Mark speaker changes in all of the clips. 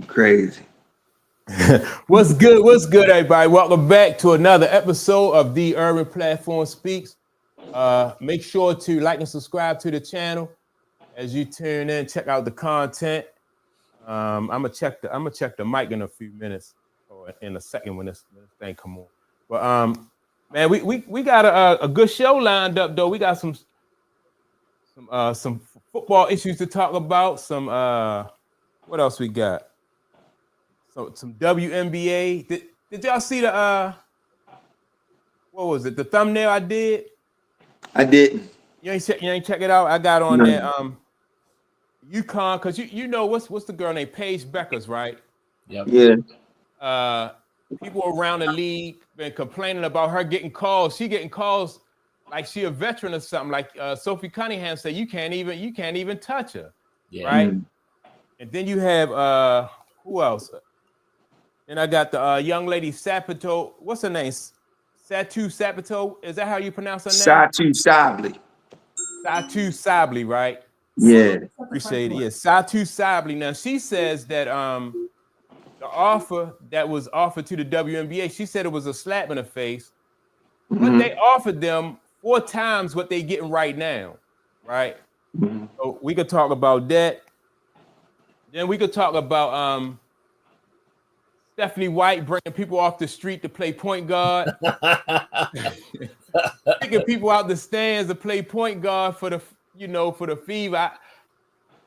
Speaker 1: You crazy.
Speaker 2: What's good? What's good, everybody? Welcome back to another episode of The Urban Platform Speaks. Make sure to like and subscribe to the channel as you tune in. Check out the content. I'm gonna check the mic in a few minutes or in a second when this thing come on. But man, we got a good show lined up though. We got some football issues to talk about. Some what else we got? So some WNBA. Did y'all see the what was it? The thumbnail I did?
Speaker 1: I didn't.
Speaker 2: You ain't check it out. I got on there Uconn, because you know what's the girl named Paige Bueckers, right?
Speaker 1: Yep.
Speaker 2: Yeah. People around the league been complaining about her getting calls. She getting calls like she a veteran or something. Like Sophie Cunningham said, you can't even touch her. Yeah. Right. And then you have who else? Then I got the young lady Satou. What's her name? Satou SaBally. Is that how you pronounce her name? Satou SaBally. Satou SaBally, right?
Speaker 1: Yeah.
Speaker 2: Appreciate it. Yeah, Satou SaBally. Now she says that the offer that was offered to the WNBA, she said it was a slap in the face. But they offered them 4 times what they getting right now, right? So we could talk about that. Then we could talk about Stephanie White bringing people off the street to play point guard. Picking people out the stands to play point guard for the Fever.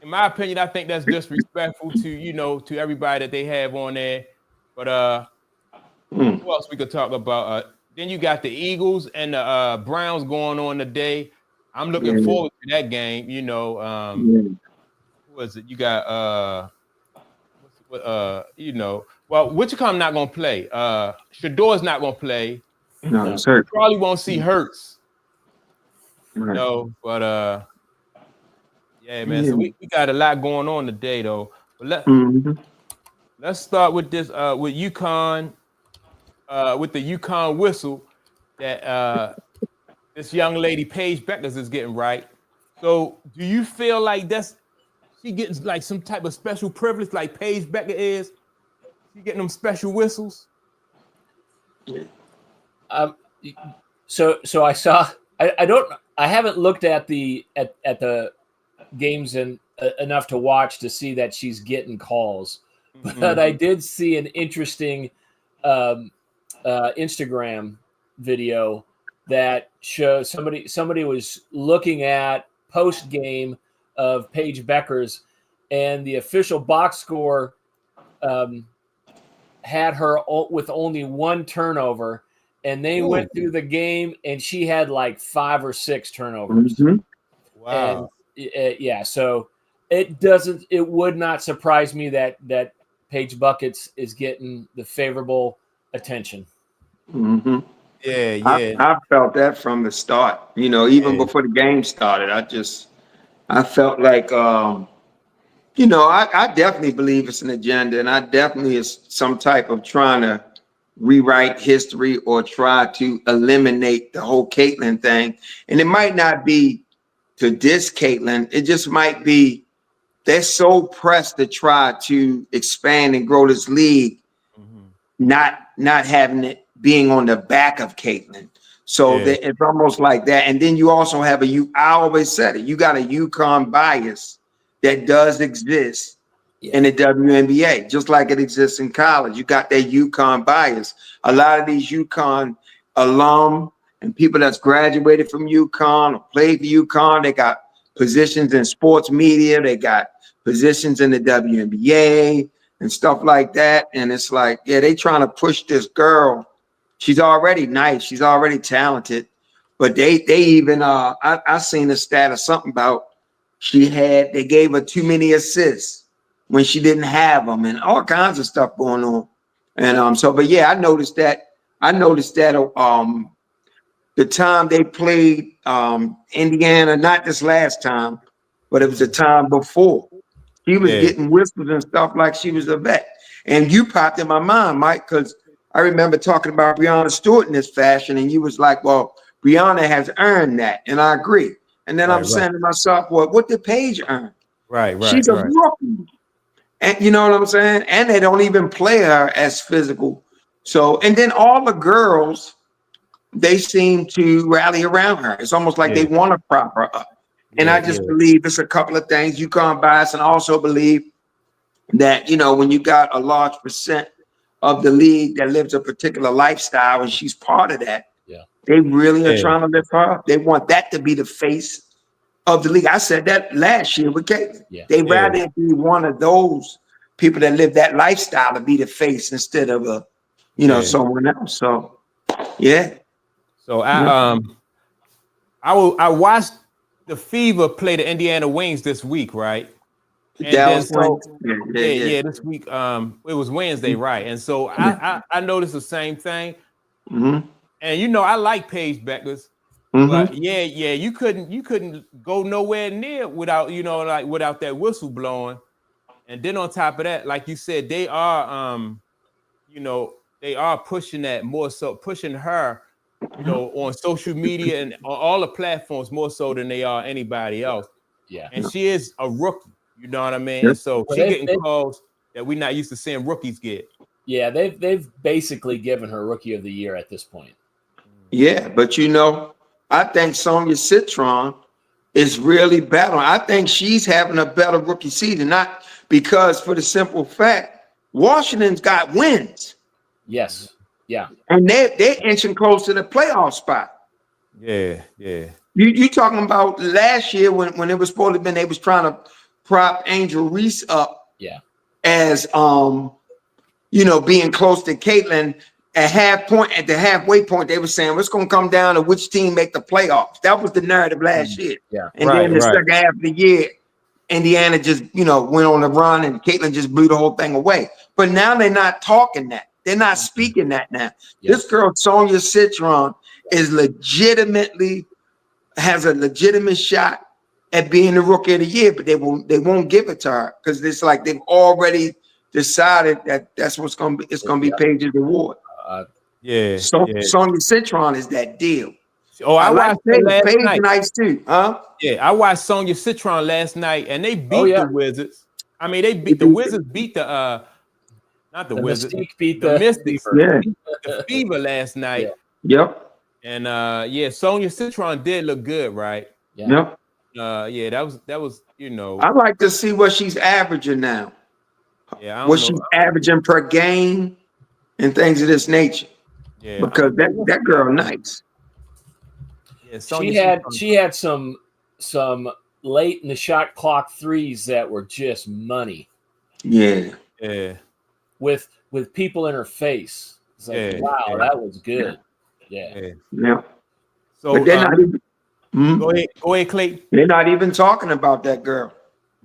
Speaker 2: In my opinion, I think that's disrespectful to everybody that they have on there. But who else we could talk about? Then you got the Eagles and the Browns going on today. I'm looking forward to that game. Who was it? You got well, Wichita not gonna play. Shador's not gonna play.
Speaker 1: No, it's hurt.
Speaker 2: Probably won't see Hurts.
Speaker 1: Right.
Speaker 2: No, but yeah, man. So we got a lot going on today, though. But let's start with this with UConn, with the UConn whistle that this young lady Paige Bueckers is getting right. So, do you feel like she getting like some type of special privilege like Paige Bueckers is? She getting them special whistles?
Speaker 3: So I saw. I haven't looked at the games enough to watch to see that she's getting calls, but I did see an interesting Instagram video that shows somebody was looking at post game of Paige Bueckers, and the official box score had her with only 1 turnover, and they went through the game and she had like 5 or 6 turnovers.
Speaker 2: Wow.
Speaker 3: And, so it would not surprise me that Paige Bueckers is getting the favorable attention.
Speaker 2: Yeah.
Speaker 1: I felt that from the start. Even before the game started, I felt like I definitely believe it's an agenda, and I definitely is some type of trying to rewrite history or try to eliminate the whole Caitlyn thing. And it might not be to diss Caitlyn. It just might be they're so pressed to try to expand and grow this league, not having it being on the back of Caitlyn. So it's almost like that. And then you also have I always said it, you got a UConn bias that does exist in the WNBA, just like it exists in college. You got that UConn bias. A lot of these UConn alum and people that's graduated from UConn or played for UConn, they got positions in sports media, they got positions in the WNBA and stuff like that. And it's like, they trying to push this girl. She's already nice. She's already talented. But they even I seen a stat or something about they gave her too many assists when she didn't have them, and all kinds of stuff going on. And I noticed that the time they played Indiana, not this last time, but it was the time before, she was getting whispers and stuff like she was a vet. And you popped in my mind, Mike, because I remember talking about Breonna Stewart in this fashion, and you was like, well, Breonna has earned that, and I agree. And then I'm saying to myself, well, what did Paige earn?
Speaker 2: Right.
Speaker 1: She's a rookie. And you know what I'm saying? And they don't even play her as physical. So, and then all the girls, they seem to rally around her. It's almost like they want to prop her up. And I just believe it's a couple of things. You can't bias, and also believe that, you know, when you got a large percent of the league that lives a particular lifestyle and she's part of that, they really are trying to lift her up. They want that to be the face of the league. I said that last year with Caitlin. They rather be one of those people that live that lifestyle to be the face instead of a, you know, someone else. So yeah.
Speaker 2: So I watched the Fever play the Indiana Wings this week, right? And
Speaker 1: Dallas
Speaker 2: then so
Speaker 1: Wings.
Speaker 2: this week it was Wednesday, right? And so I noticed the same thing.
Speaker 1: Mm-hmm.
Speaker 2: And you know, I like Paige Bueckers, but you couldn't go nowhere near without, you know, like without that whistle blowing. And then on top of that, like you said, they are you know, they are pushing that more so, pushing her, you know, on social media and on all the platforms more so than they are anybody else.
Speaker 3: Yeah.
Speaker 2: And she is a rookie, you know what I mean? And so she's getting calls that we're not used to seeing rookies get.
Speaker 3: Yeah, they've basically given her Rookie of the Year at this point.
Speaker 1: Yeah, but you know, I think Sonia Citron is really battling. I think she's having a better rookie season, not because for the simple fact, Washington's got wins.
Speaker 3: Yes. Yeah.
Speaker 1: And they're inching close to the playoff spot.
Speaker 2: Yeah.
Speaker 1: You talking about last year when it was supposed to be, they was trying to prop Angel Reese up as you know, being close to Caitlin at the halfway point, they were saying, well, it's going to come down to which team make the playoffs. That was the narrative last year.
Speaker 3: Yeah.
Speaker 1: And then the second half of the year, Indiana just, you know, went on a run and Caitlin just blew the whole thing away. But now they're not talking that. They're not speaking that now. This girl, Sonia Citron, is has a legitimate shot at being the Rookie of the Year, but they won't give it to her because it's like they've already decided that's what's going to be. It's going to be Paige's award. Sonia Citron is that deal.
Speaker 2: Oh, I watched
Speaker 1: like Paige nice too, huh?
Speaker 2: Yeah, I watched Sonia Citron last night, and they beat the Wizards. I mean, they beat the Wizards. Beat the not the Wizards.
Speaker 3: Mystique beat
Speaker 2: the Mystics. The Fever last night.
Speaker 1: Yep.
Speaker 2: And Sonia Citron did look good, right?
Speaker 1: Yep.
Speaker 2: That was you know.
Speaker 1: I like to see what she's averaging now.
Speaker 2: Yeah,
Speaker 1: what she's averaging per game and things of this nature. Yeah, because that girl nice.
Speaker 3: Yeah, she had some late in the shot clock threes that were just money.
Speaker 1: Yeah.
Speaker 3: With people in her face. It's like, wow, that was good. Yeah.
Speaker 2: So
Speaker 1: but they're not even,
Speaker 2: go ahead, Clayton.
Speaker 1: They're not even talking about that girl.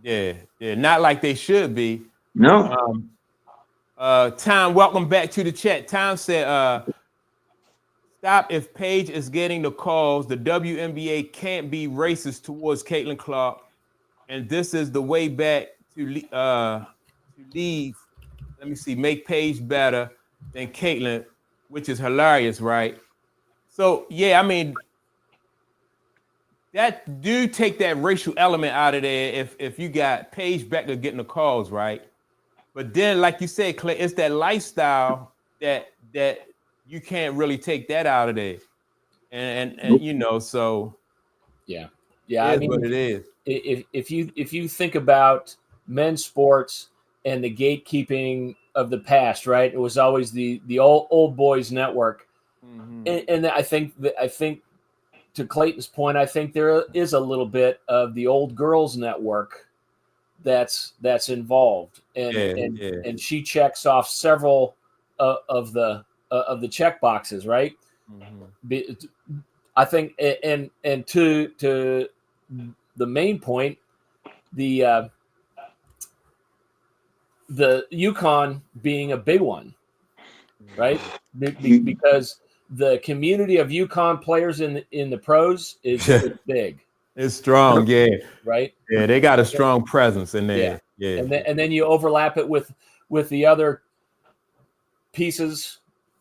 Speaker 2: Yeah, not like they should be.
Speaker 1: No.
Speaker 2: Tom, welcome back to the chat. Tom said, stop if Paige is getting the calls. The WNBA can't be racist towards Caitlin Clark. And this is the way back to leave. Let me see, make Paige better than Caitlin, which is hilarious, right? So, yeah, I mean, that do take that racial element out of there if you got Paige Bueckers getting the calls, right? But then, like you said, Clay, it's that lifestyle that you can't really take that out of there. And you know, so
Speaker 3: yeah,
Speaker 2: I mean, what it is.
Speaker 3: If you think about men's sports and the gatekeeping of the past, right? It was always the old boys network. And I think to Clayton's point, I think there is a little bit of the old girls network that's involved, and she checks off several of the check boxes, right? I think, and to the main point, the UConn being a big one, right? Because the community of UConn players in the pros is big.
Speaker 2: It's strong,
Speaker 3: right.
Speaker 2: Yeah, they got a strong presence in there. Yeah.
Speaker 3: And then you overlap it with the other pieces,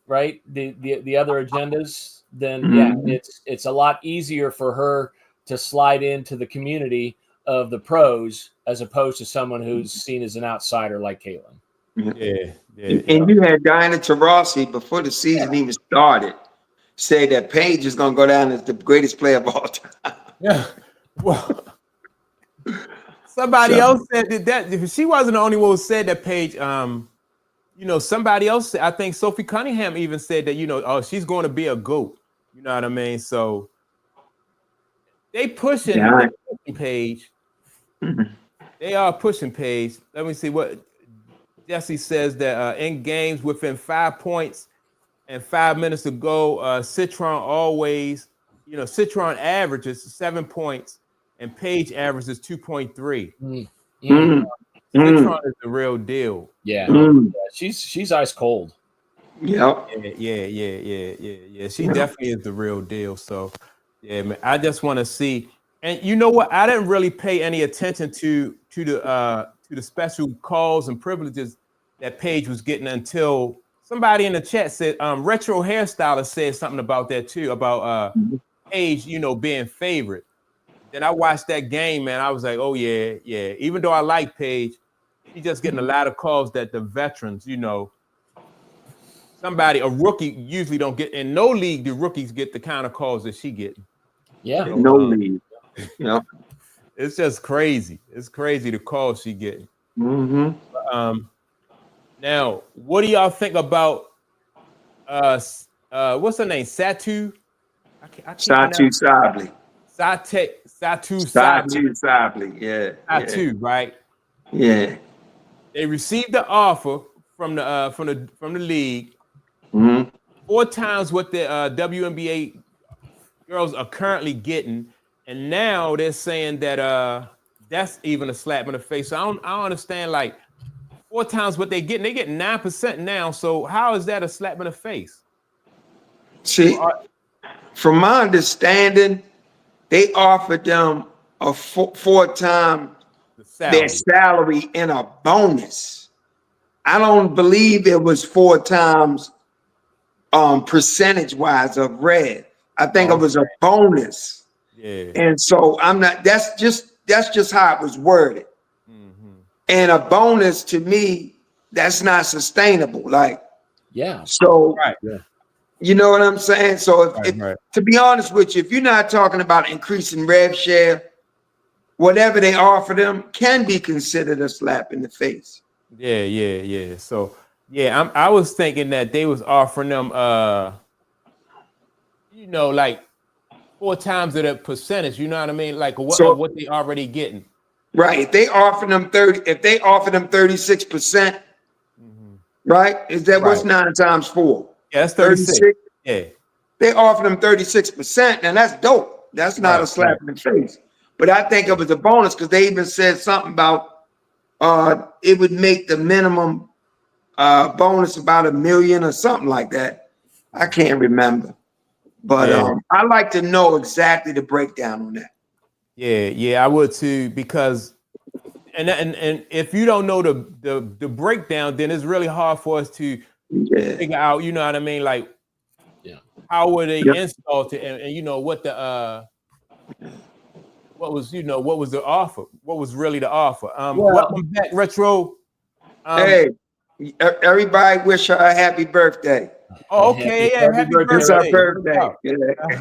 Speaker 3: right? The other agendas. Then it's a lot easier for her to slide into the community of the pros as opposed to someone who's seen as an outsider like Caitlin.
Speaker 1: And you had Diana Taurasi before the season even started say that Paige is going to go down as the greatest player of all time.
Speaker 2: Yeah. Well, somebody else said that if she wasn't the only one who said that, Paige. Somebody else, I think Sophie Cunningham even said that, she's going to be a GOAT. You know what I mean? So they pushing Paige. They are pushing Paige. Let me see what Jesse says that in games within 5 points and 5 minutes to go, Citron always, Citron averages 7 points and Paige averages 2.3. Citron is the real deal.
Speaker 3: Yeah. She's ice cold.
Speaker 1: Yeah.
Speaker 2: She definitely is the real deal. So yeah, man, I just want to see. And you know what? I didn't really pay any attention to the special calls and privileges that Paige was getting until somebody in the chat said Retro Hairstylist said something about that too, about Paige, being favorite. Then I watched that game, man. I was like, oh yeah. Even though I like Paige, she's just getting a lot of calls that the veterans, a rookie usually don't get. In no league do rookies get the kind of calls that she getting.
Speaker 3: Yeah.
Speaker 1: No league. Yeah.
Speaker 2: It's just crazy. It's crazy the calls she getting. Now, what do y'all think about what's her name? Satou?
Speaker 1: Satou SaBally.
Speaker 2: Satou
Speaker 1: SaBally. Yeah.
Speaker 2: Satou, right?
Speaker 1: Yeah.
Speaker 2: They received the offer from the league. 4 times what the WNBA girls are currently getting, and now they're saying that that's even a slap in the face. So I don't understand, like 4 times what they getting. They get 9% now. So how is that a slap in the face?
Speaker 1: See, from my understanding, they offered them a 4 times their salary in a bonus. I don't believe it was 4 times percentage wise of red. I think it was a bonus.
Speaker 2: Yeah.
Speaker 1: And so that's just how it was worded. And a bonus to me, that's not sustainable. Like, so you know what I'm saying? So if to be honest with you, if you're not talking about increasing rev share, whatever they offer them can be considered a slap in the face.
Speaker 2: Yeah. So I was thinking that they was offering them like 4 times of the percentage, you know what I mean? Like what they already getting.
Speaker 1: Right. If they offer them 36%, right? Is that what's 9 times 4?
Speaker 2: Yeah, that's 36. Yeah.
Speaker 1: They offer them 36%, and that's dope. That's not a slap in the face. But I think it was a bonus because they even said something about it would make the minimum bonus about $1 million or something like that. I can't remember. But I like to know exactly the breakdown on that.
Speaker 2: Yeah, I would too, because and if you don't know the breakdown, then it's really hard for us to figure out, you know what I mean? Like, how were they installed to, and what the what was the offer? What was really the offer? Welcome back, Retro.
Speaker 1: Hey, everybody wish her a happy birthday.
Speaker 2: Oh, okay, happy birthday.
Speaker 1: It's her birthday.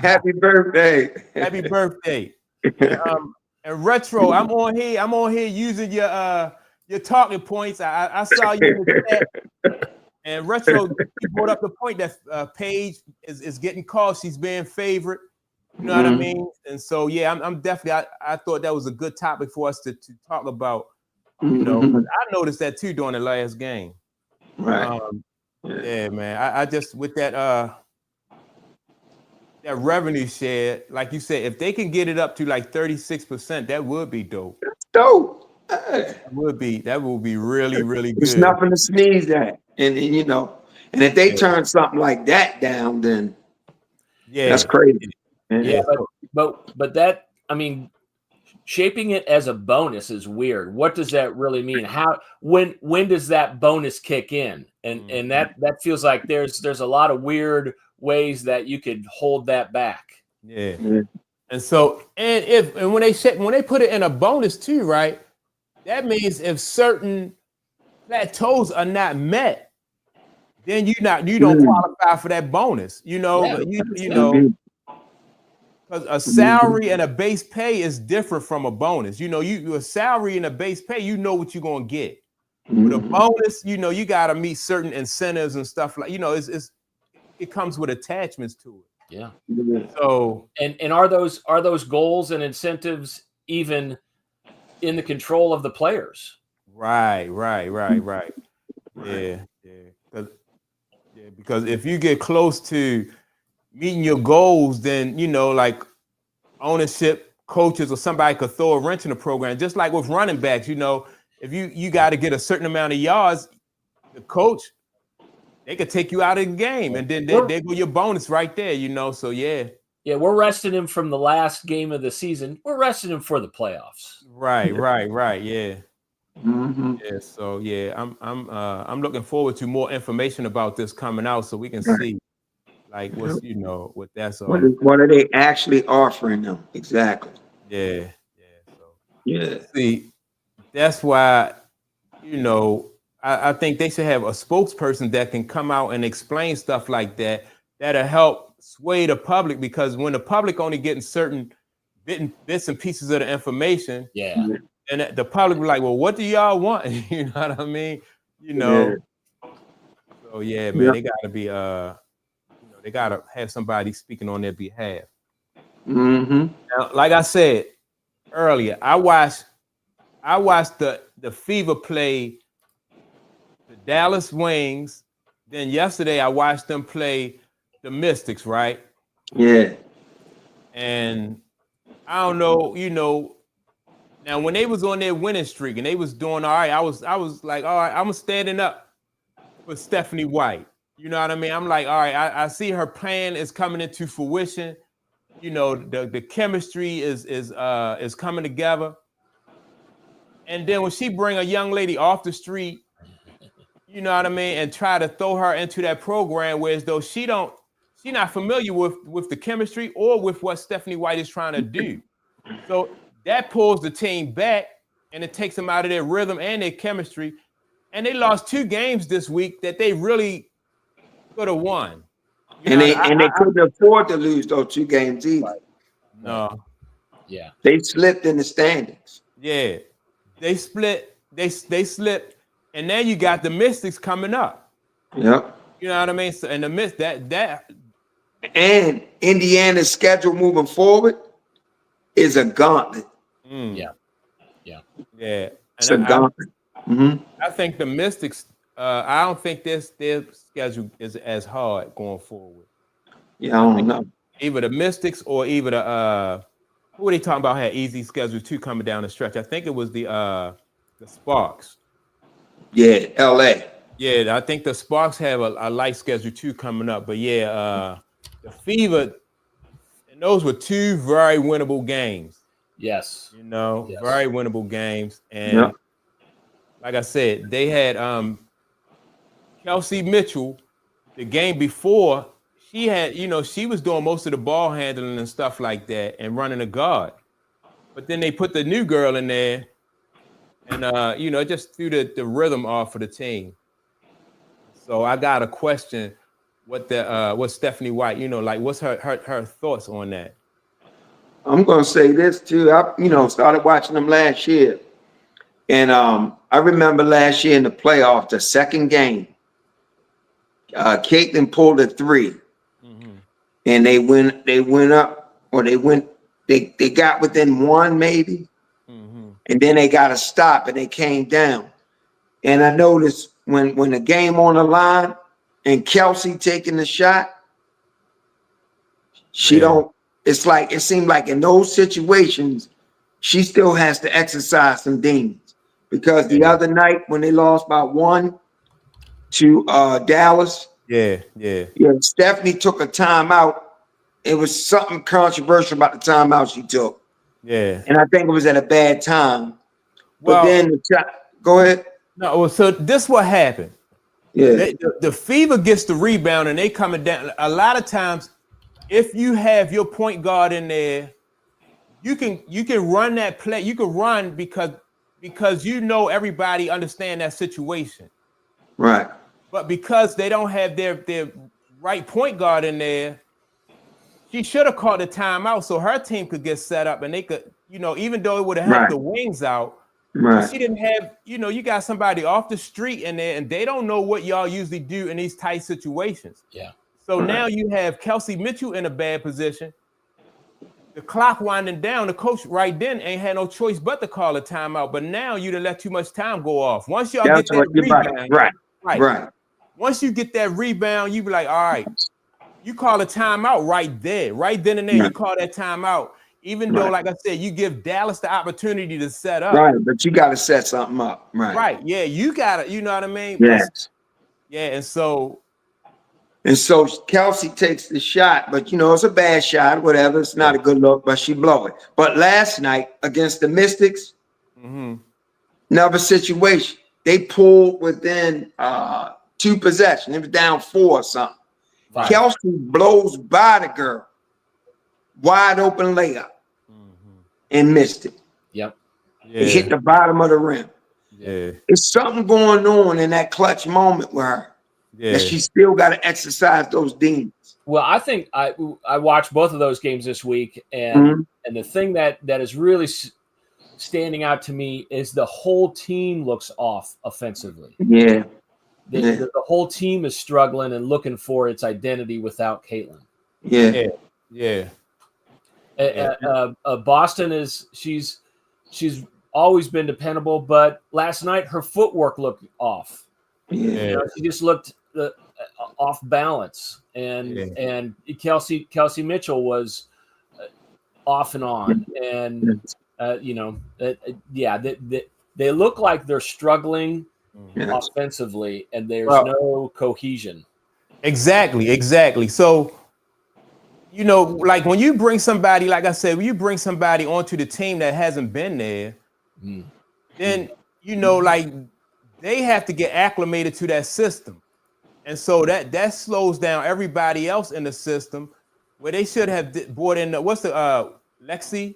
Speaker 1: Happy birthday.
Speaker 2: Happy birthday. And Retro, I'm on here using your talking points. I saw you in the chat. And Retro, you brought up the point that Paige is getting called. She's being favorite. You know what I mean? And so, I'm definitely, I thought that was a good topic for us to talk about. I noticed that too during the last game.
Speaker 1: Right.
Speaker 2: Yeah, man. I just, with that revenue share, like you said, if they can get it up to like 36%, that would be dope.
Speaker 1: That's dope.
Speaker 2: That would be really, really good.
Speaker 1: It's nothing to sneeze at. And if they turn something like that down, then that's crazy.
Speaker 3: Yeah, but that, I mean, shaping it as a bonus is weird. What does that really mean? When does that bonus kick in? And that feels like there's a lot of weird ways that you could hold that back.
Speaker 2: Yeah. And so, and when they put it in a bonus too, right? That means if certain plateaus are not met, then you don't qualify for that bonus. You know, you know, because a salary and a base pay is different from a bonus. You know, you a salary and a base pay, you know what you're gonna get. With a bonus, you know, you gotta meet certain incentives and stuff like, you know, it comes with attachments to it.
Speaker 3: Yeah.
Speaker 2: So
Speaker 3: and are those goals and incentives even in the control of the players?
Speaker 2: Right. Yeah. Because if you get close to meeting your goals, then you know, like ownership, coaches, or somebody could throw a wrench in the program. Just like with running backs, you know, if you got to get a certain amount of yards, the coach, they could take you out of the game, and then they go your bonus right there, you know. So yeah,
Speaker 3: we're resting him from the last game of the season. We're resting him for the playoffs.
Speaker 2: Right, yeah. Yeah, so yeah, I'm looking forward to more information about this coming out, so we can see like what's, you know, what that's all.
Speaker 1: What are they actually offering them exactly?
Speaker 2: Yeah. So
Speaker 1: yeah,
Speaker 2: see, that's why, you know, I think they should have a spokesperson that can come out and explain stuff like that, that'll help sway the public, because when the public only getting certain bits and pieces of the information, and the public be like, well, what do y'all want? You know what I mean? You know. So yeah, man, they gotta be you know, they gotta have somebody speaking on their behalf. Now, like I said earlier, I watched the Fever play the Dallas Wings. Then yesterday I watched them play the Mystics, right?
Speaker 1: Yeah.
Speaker 2: And I don't know, you know, now when they was on their winning streak and they was doing all right, I was like, all right, I'm standing up for Stephanie White. You know what I mean? I'm like, all right, I see her plan is coming into fruition. You know, the chemistry is coming together. And then when she bring a young lady off the street, you know what I mean, and try to throw her into that program, whereas though she's not familiar with the chemistry or with what Stephanie White is trying to do. So that pulls the team back, and it takes them out of their rhythm and their chemistry. And they lost 2 games this week that they really could have won.
Speaker 1: And they couldn't afford to lose those 2 games either.
Speaker 2: No.
Speaker 3: Yeah.
Speaker 1: They slipped in the standings.
Speaker 2: Yeah. They split. They slipped. And now you got the Mystics coming up.
Speaker 1: Yep.
Speaker 2: You know what I mean? So, and the that
Speaker 1: and Indiana's schedule moving forward is a gauntlet.
Speaker 3: Yeah.
Speaker 1: It's a gauntlet.
Speaker 2: I think the Mystics, I don't think their schedule is as hard going forward.
Speaker 1: Yeah, I don't know.
Speaker 2: Either the Mystics or either the who are they talking about had easy schedule too coming down the stretch? I think it was the Sparks.
Speaker 1: Yeah, LA.
Speaker 2: Yeah, I think the Sparks have a light schedule too coming up. But yeah, the Fever, and those were 2 very winnable games.
Speaker 3: Yes.
Speaker 2: You know, very winnable games. And like I said, they had Kelsey Mitchell the game before. She had, you know, she was doing most of the ball handling and stuff like that and running a guard. But then they put the new girl in there, and you know, just threw the rhythm off for the team. So I got a question: what Stephanie White, you know, like what's her thoughts on that?
Speaker 1: I'm gonna say this too. I started watching them last year, and I remember last year in the playoff, the second game, Caitlin pulled a 3, and they went up, or they got within 1 maybe. And then they got to stop, and they came down. And I noticed when the game on the line and Kelsey taking the shot, she don't. It's like it seemed like in those situations, she still has to exercise some demons, because the other night when they lost by 1 to Dallas, Stephanie took a timeout. It was something controversial about the timeout she took.
Speaker 2: Yeah.
Speaker 1: And I think it was at a bad time. But then go ahead.
Speaker 2: No, so this what happened.
Speaker 1: Yeah.
Speaker 2: The Fever gets the rebound and they coming down. A lot of times, if you have your point guard in there you can run that play. You can run because everybody understand that situation.
Speaker 1: Right.
Speaker 2: But because they don't have their right point guard in there, she should have called a timeout so her team could get set up and they could, even though it would have helped the wings out.
Speaker 1: Right.
Speaker 2: But she didn't have, you got somebody off the street in there and they don't know what y'all usually do in these tight situations.
Speaker 3: Yeah.
Speaker 2: So now you have Kelsey Mitchell in a bad position. The clock winding down. The coach right then ain't had no choice but to call a timeout. But now you done let too much time go off. Once y'all get that rebound,
Speaker 1: right.
Speaker 2: Once you get that rebound, you be like, all right, you call a timeout right there, right then and there. You call that timeout, even though, like I said, you give Dallas the opportunity to set up.
Speaker 1: Right, but you got to set something up. Right.
Speaker 2: Right. Yeah, you got to. You know what I mean?
Speaker 1: Yes.
Speaker 2: Yeah, and so
Speaker 1: Kelsey takes the shot, but it's a bad shot, whatever. It's not a good look, but she blow it. But last night against the Mystics, another situation. They pulled within 2 possessions. It was down 4 or something. Right. Kelsey blows by the girl, wide open layup, and missed it.
Speaker 3: Yep.
Speaker 2: Yeah.
Speaker 1: It hit the bottom of the rim.
Speaker 2: Yeah.
Speaker 1: It's something going on in that clutch moment with her. Yeah. That she still got to exercise those demons.
Speaker 3: Well, I think I watched both of those games this week, and the thing that is really standing out to me is the whole team looks off offensively.
Speaker 1: Yeah.
Speaker 3: The whole team is struggling and looking for its identity without Caitlin.
Speaker 2: Yeah.
Speaker 3: Boston she's always been dependable, but last night her footwork looked off.
Speaker 1: Yeah.
Speaker 3: She just looked off balance, and Kelsey Mitchell was off and on, and they look like they're struggling offensively, and there's no cohesion.
Speaker 2: Exactly. So, like when you bring somebody, like I said, when you bring somebody onto the team that hasn't been there, then like they have to get acclimated to that system. And so that slows down everybody else in the system, where they should have brought in Lexi.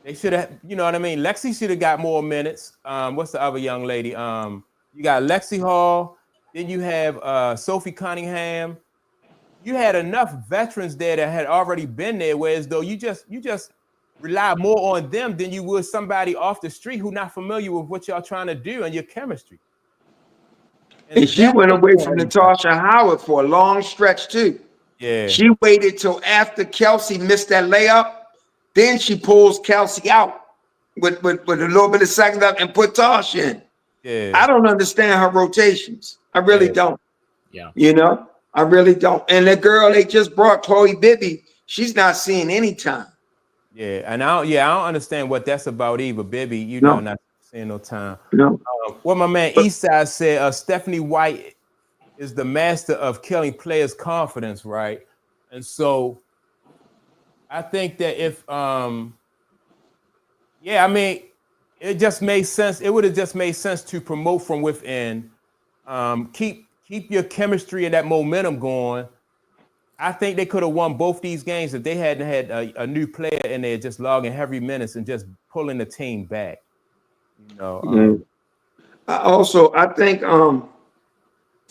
Speaker 2: They should have, Lexi should have got more minutes. What's the other young lady? You got Lexi Hall. Then you have Sophie Cunningham. You had enough veterans there that had already been there, whereas though you just rely more on them than you would somebody off the street who not familiar with what y'all trying to do and your chemistry.
Speaker 1: And she went away from Natasha Howard for a long stretch too.
Speaker 2: Yeah.
Speaker 1: She waited till after Kelsey missed that layup. Then she pulls Kelsey out with a little bit of second up and put Tosh in.
Speaker 2: Yeah.
Speaker 1: I don't understand her rotations. I really don't.
Speaker 3: Yeah.
Speaker 1: I really don't. And the girl they just brought, Chloe Bibby, she's not seeing any time.
Speaker 2: Yeah, and I don't understand what that's about either, Bibby. Not seeing no time.
Speaker 1: No.
Speaker 2: What my man Eastside said, Stephanie White is the master of killing players' confidence, right? And so I think that if it just made sense. It would have just made sense to promote from within. Keep your chemistry and that momentum going. I think they could have won both these games if they hadn't had a new player in there just logging heavy minutes and just pulling the team back.
Speaker 1: I think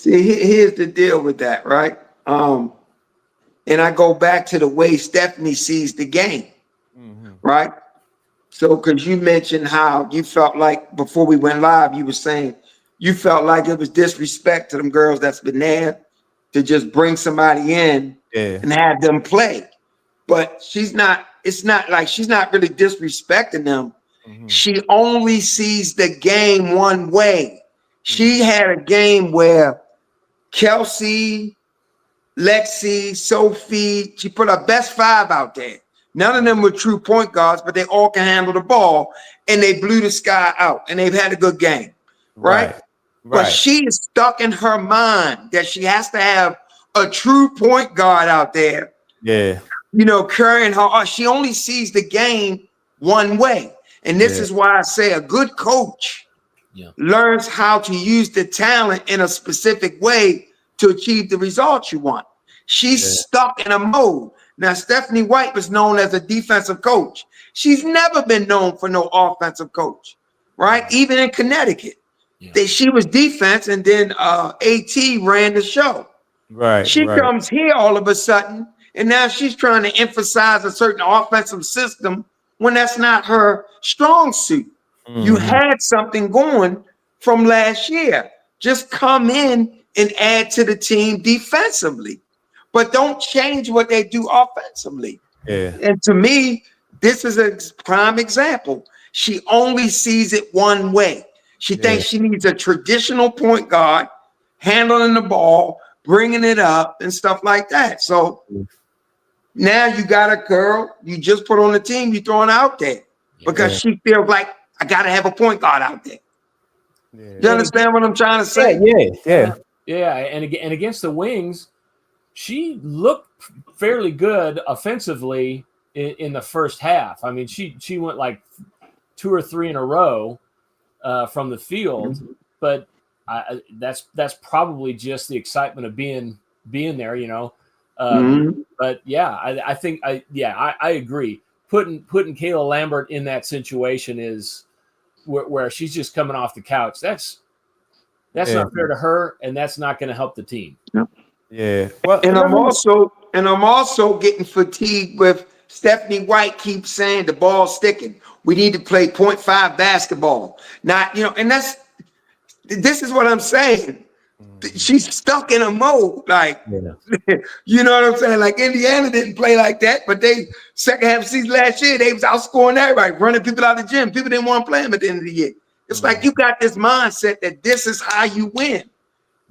Speaker 1: here's the deal with that, right? And I go back to the way Stephanie sees the game, right? So, because you mentioned how you felt like before we went live, you were saying you felt like it was disrespect to them girls that's been there to just bring somebody in and have them play. But it's not like she's not really disrespecting them. She only sees the game one way. She had a game where Kelsey, Lexi, Sophie, she put her best 5 out there. None of them were true point guards, but they all can handle the ball, and they blew the sky out, and they've had a good game, right? But she is stuck in her mind that she has to have a true point guard out there.
Speaker 2: Yeah.
Speaker 1: Carrying her. She only sees the game one way. And this is why I say a good coach learns how to use the talent in a specific way to achieve the results you want. She's stuck in a mode. Now, Stephanie White was known as a defensive coach. She's never been known for no offensive coach, right? Even in Connecticut, she was defense, and then AT ran the show.
Speaker 2: Right.
Speaker 1: She comes here all of a sudden, and now she's trying to emphasize a certain offensive system when that's not her strong suit. You had something going from last year. Just come in and add to the team defensively, but don't change what they do offensively.
Speaker 2: Yeah.
Speaker 1: And to me, this is a prime example. She only sees it one way. She thinks she needs a traditional point guard handling the ball, bringing it up and stuff like that. So now you got a girl you just put on the team, you throwing out there because she feels like I got to have a point guard out there. You understand what I'm trying to say?
Speaker 3: Yeah. And against the Wings, she looked fairly good offensively in the first half. I mean, she went like 2 or 3 in a row from the field, but that's probably just the excitement of being there, you know. But yeah, I think I agree. Putting Kayla Lambert in that situation is where she's just coming off the couch. That's not fair to her, and that's not going to help the team.
Speaker 2: Yeah. Well,
Speaker 1: and I'm also getting fatigued with Stephanie White keeps saying the ball's sticking. We need to play 0.5 basketball. Not, and this is what I'm saying. She's stuck in a mode. Like, you know what I'm saying? Like Indiana didn't play like that, but they second half of the season last year, they was outscoring everybody, running people out of the gym. People didn't want to play them at the end of the year. It's like you got this mindset that this is how you win.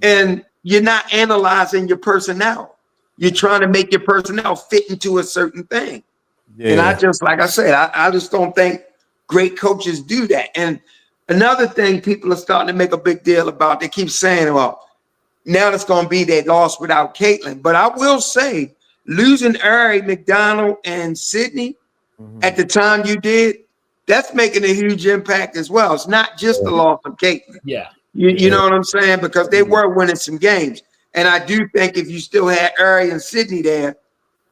Speaker 1: And you're not analyzing your personnel. You're trying to make your personnel fit into a certain thing. And I just, like I said, I just don't think great coaches do that. And another thing people are starting to make a big deal about, they keep saying, well, now it's going to be they lost without Caitlin. But I will say, losing Ari, McDonald, and Sydney at the time you did, that's making a huge impact as well. It's not just the loss of Caitlin. You know what I'm saying? Because they were winning some games. And I do think if you still had Ari and Sydney there,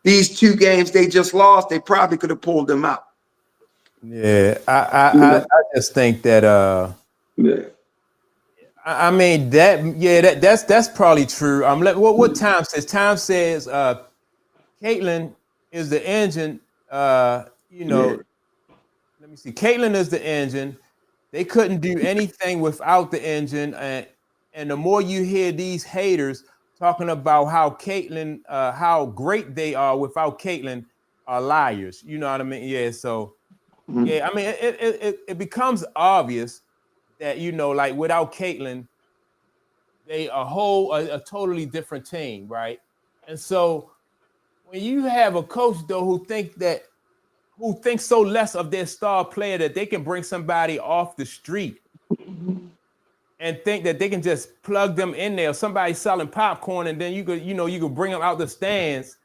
Speaker 1: these 2 games they just lost, they probably could have pulled them out.
Speaker 2: Yeah, I just think that I mean that's probably true. What Tom says? Tom says Caitlin is the engine. Let me see. Caitlin is the engine. They couldn't do anything without the engine, and the more you hear these haters talking about how Caitlin, how great they are without Caitlin, are liars. You know what I mean? Yeah. So. Yeah, I mean, it becomes obvious that, like without Caitlin, they a totally different team, right? And so when you have a coach though who thinks so less of their star player that they can bring somebody off the street and think that they can just plug them in there, somebody selling popcorn, and then you could bring them out the stands,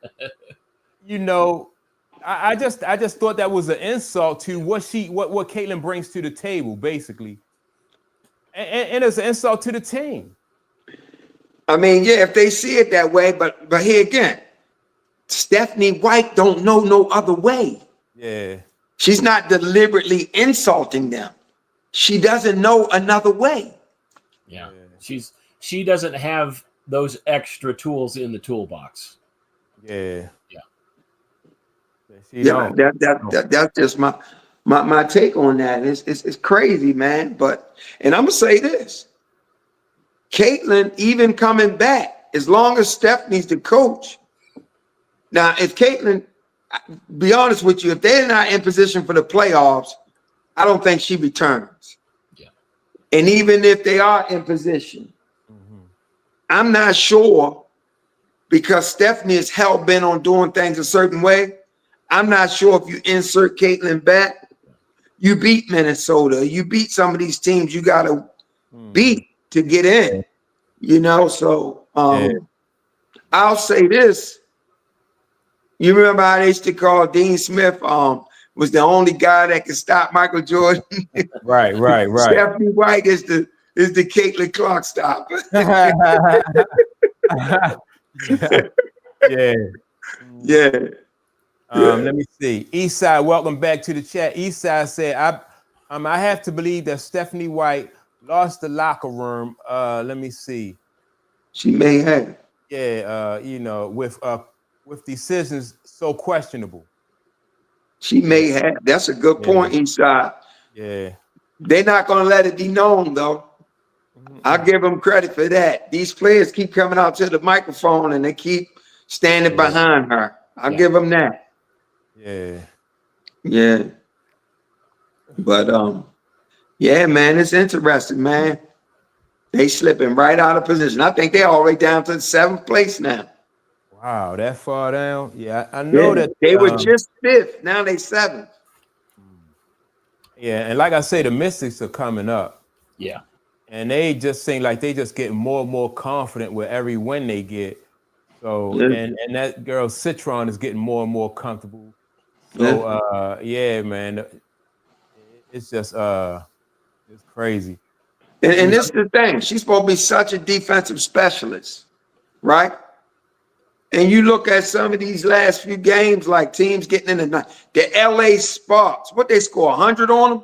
Speaker 2: I just thought that was an insult to what Caitlin brings to the table, basically, and it's an insult to the team.
Speaker 1: I mean, yeah, if they see it that way, but here again, Stephanie White don't know no other way.
Speaker 2: Yeah,
Speaker 1: she's not deliberately insulting them. She doesn't know another way.
Speaker 3: Yeah, she doesn't have those extra tools in the toolbox.
Speaker 2: Yeah.
Speaker 1: That's just my take on that. It's crazy, man. And I'm gonna say this: Caitlin, even coming back, as long as Stephanie's the coach. Now, if Caitlin, be honest with you, if they're not in position for the playoffs, I don't think she returns. Yeah. And even if they are in position, I'm not sure, because Stephanie is hell bent on doing things a certain way. I'm not sure if you insert Caitlin back, you beat Minnesota, you beat some of these teams you got to beat to get in, So I'll say this. You remember how they used to call Dean Smith was the only guy that could stop Michael Jordan? Right. Stephanie White is the Caitlin Clark stopper. Yeah.
Speaker 2: Let me see. Eastside, welcome back to the chat. Eastside said, I have to believe that Stephanie White lost the locker room. Let me see.
Speaker 1: She may have.
Speaker 2: Yeah, with decisions so questionable.
Speaker 1: She may have. That's a good point, Eastside.
Speaker 2: Yeah.
Speaker 1: They're not going to let it be known, though. I'll give them credit for that. These players keep coming out to the microphone and they keep standing behind her. I'll give them that.
Speaker 2: Yeah.
Speaker 1: Yeah. But yeah, man, it's interesting, man. They slipping right out of position. I think they're all the way down to the 7th place now.
Speaker 2: Wow, that far down? Yeah, I know that
Speaker 1: they were just 5th. Now they 7th.
Speaker 2: Yeah, and like I say, the Mystics are coming up.
Speaker 3: Yeah.
Speaker 2: And they just seem like they just get more and more confident with every win they get. So and that girl Citron is getting more and more comfortable. So yeah, man, it's just it's crazy.
Speaker 1: And this is the thing. She's supposed to be such a defensive specialist, right? And you look at some of these last few games, like teams getting in the LA Sparks. What they score, 100 on them?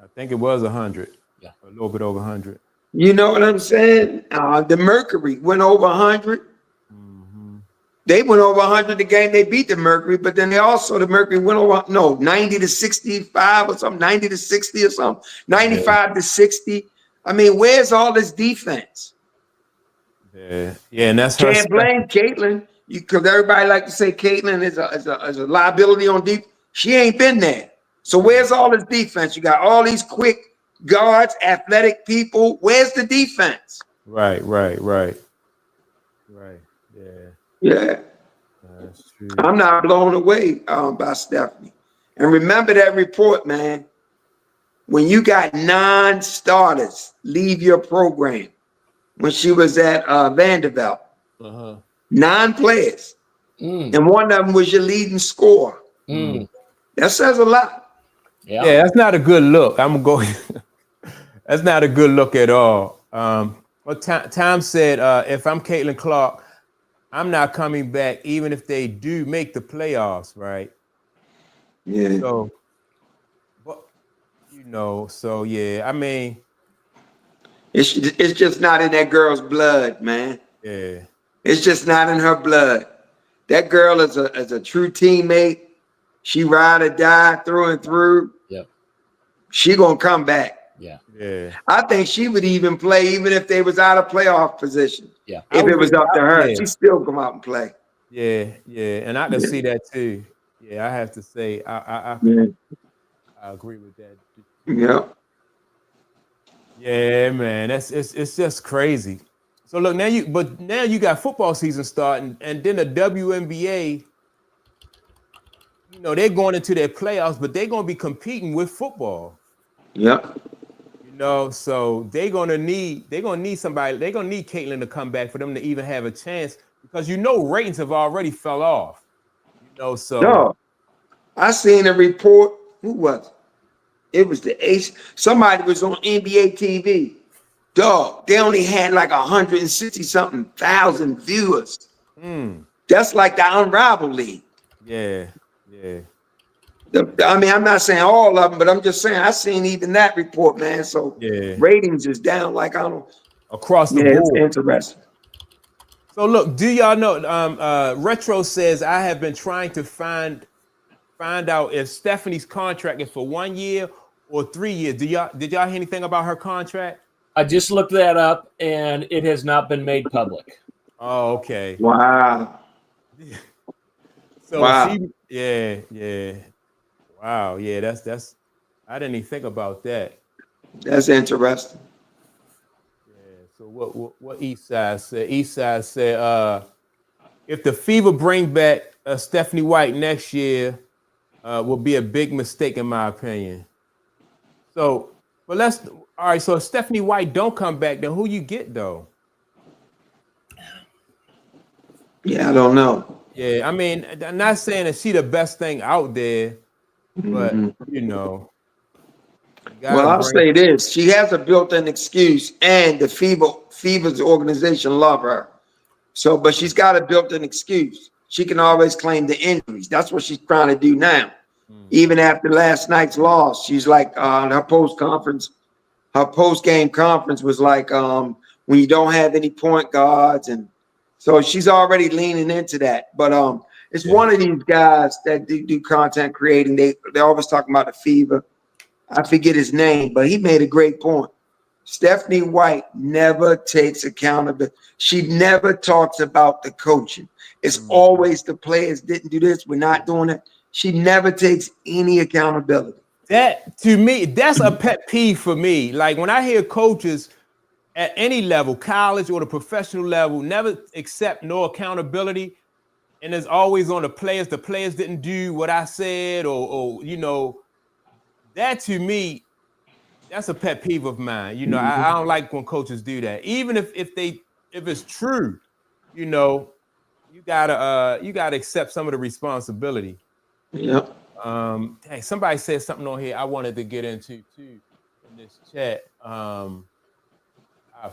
Speaker 2: I think it was 100. Yeah, a little bit over 100.
Speaker 1: You know what I'm saying? The Mercury went over 100. They went over 100 the game they beat the Mercury, but then the Mercury went over 90 to 65 or something, 90 to 60 or something, 95 to 60. I mean, where's all this defense?
Speaker 2: Yeah, and that's
Speaker 1: her. Can't blame Caitlin, because everybody like to say Caitlin is a liability on deep. She ain't been there. So where's all this defense? You got all these quick guards, athletic people. Where's the defense?
Speaker 2: Right.
Speaker 1: Yeah.
Speaker 2: That's true.
Speaker 1: I'm not blown away by Stephanie. And remember that report, man. When you got 9 starters leave your program, when she was at Vanderbilt, 9 players, and one of them was your leading scorer. That says a lot.
Speaker 2: Yeah, that's not a good look. I'm going. That's not a good look at all. Well, Tom said, if I'm Caitlin Clark, I'm not coming back, even if they do make the playoffs, right?
Speaker 1: Yeah.
Speaker 2: So, but so yeah. I mean,
Speaker 1: it's just not in that girl's blood, man.
Speaker 2: Yeah.
Speaker 1: It's just not in her blood. That girl is a true teammate. She ride or die through and through.
Speaker 3: Yep.
Speaker 1: She gonna come back.
Speaker 2: Yeah.
Speaker 1: I think she would even play even if they was out of playoff position.
Speaker 3: Yeah.
Speaker 1: If it was up to her, she still come out and play.
Speaker 2: Yeah. And I can see that too. Yeah, I have to say I agree with that.
Speaker 1: Yeah.
Speaker 2: Yeah, man. It's just crazy. So look, now you got football season starting, and then the WNBA, they're going into their playoffs, but they're gonna be competing with football.
Speaker 1: Yeah.
Speaker 2: So they're gonna need somebody. They're gonna need Caitlin to come back for them to even have a chance, because ratings have already fell off. So
Speaker 1: no, I seen a report. Who was it? It was the Ace. Somebody was on NBA TV. Dog, they only had like 160-something thousand viewers. That's like the Unrivaled League.
Speaker 2: Yeah.
Speaker 1: I mean, I'm not saying all of them, but I'm just saying I seen even that report, man. So ratings is down like I don't
Speaker 2: across the board.
Speaker 1: It's interesting.
Speaker 2: So look, do y'all know? Retro says I have been trying to find out if Stephanie's contract is for 1 year or 3 years. Did y'all hear anything about her contract?
Speaker 3: I just looked that up, and it has not been made public.
Speaker 2: Oh, okay.
Speaker 1: Wow.
Speaker 2: So wow. Wow. Yeah, that's. I didn't even think about that.
Speaker 1: That's interesting.
Speaker 2: Yeah. So what Eastside said? Eastside said, if the Fever bring back Stephanie White next year, will be a big mistake in my opinion. So, but all right. So if Stephanie White don't come back, then who you get though?
Speaker 1: Yeah, I don't know.
Speaker 2: Yeah, I mean, I'm not saying that she the best thing out there, but
Speaker 1: Well, I'll say this: she has a built-in excuse, and the Fever's organization love her. So, but she's got a built-in excuse. she can always claim the injuries. That's what she's trying to do now.
Speaker 2: Mm.
Speaker 1: Even after last night's loss, she's like her post-game conference was like when you don't have any point guards, and so she's already leaning into that. But it's one of these guys that do content creating. They're always talking about the fever. I forget his name, but he made a great point. Stephanie White never takes accountability. She never talks about the coaching. It's always the players didn't do this. We're not doing it. She never takes any accountability.
Speaker 2: That, to me, that's a pet peeve for me. Like when I hear coaches at any level, college or the professional level, never accept no accountability, and it's always on the players. The players didn't do what I said, or you know, that to me, that's a pet peeve of mine. You know, I don't like when coaches do that. Even if it's true, you know, you gotta accept some of the responsibility.
Speaker 1: Yeah.
Speaker 2: Hey, somebody said something on here I wanted to get into too in this chat. I'll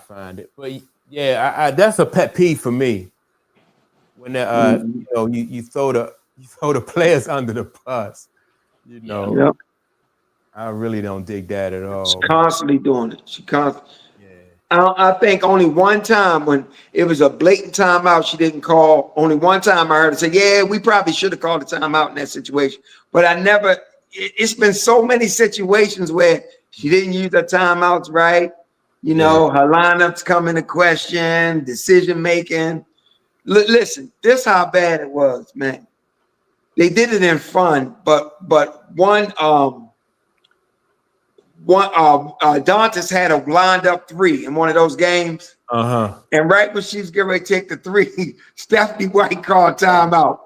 Speaker 2: find it, but yeah, that's a pet peeve for me when you know, you throw the players under the bus. You know,
Speaker 1: Yep.
Speaker 2: I really don't dig that at all.
Speaker 1: She's constantly doing it. She constantly.
Speaker 2: Yeah.
Speaker 1: I think only one time when it was a blatant timeout, she didn't call. Only one time I heard her say, "Yeah, we probably should have called a timeout in that situation." But I never. It's been so many situations where she didn't use her timeouts right. You know, her lineups come into question, decision making. Listen, this how bad it was, man. They did it in fun, but one Dantas had a lined up three in one of those games. And right when she's getting ready to take the three, Stephanie White called timeout.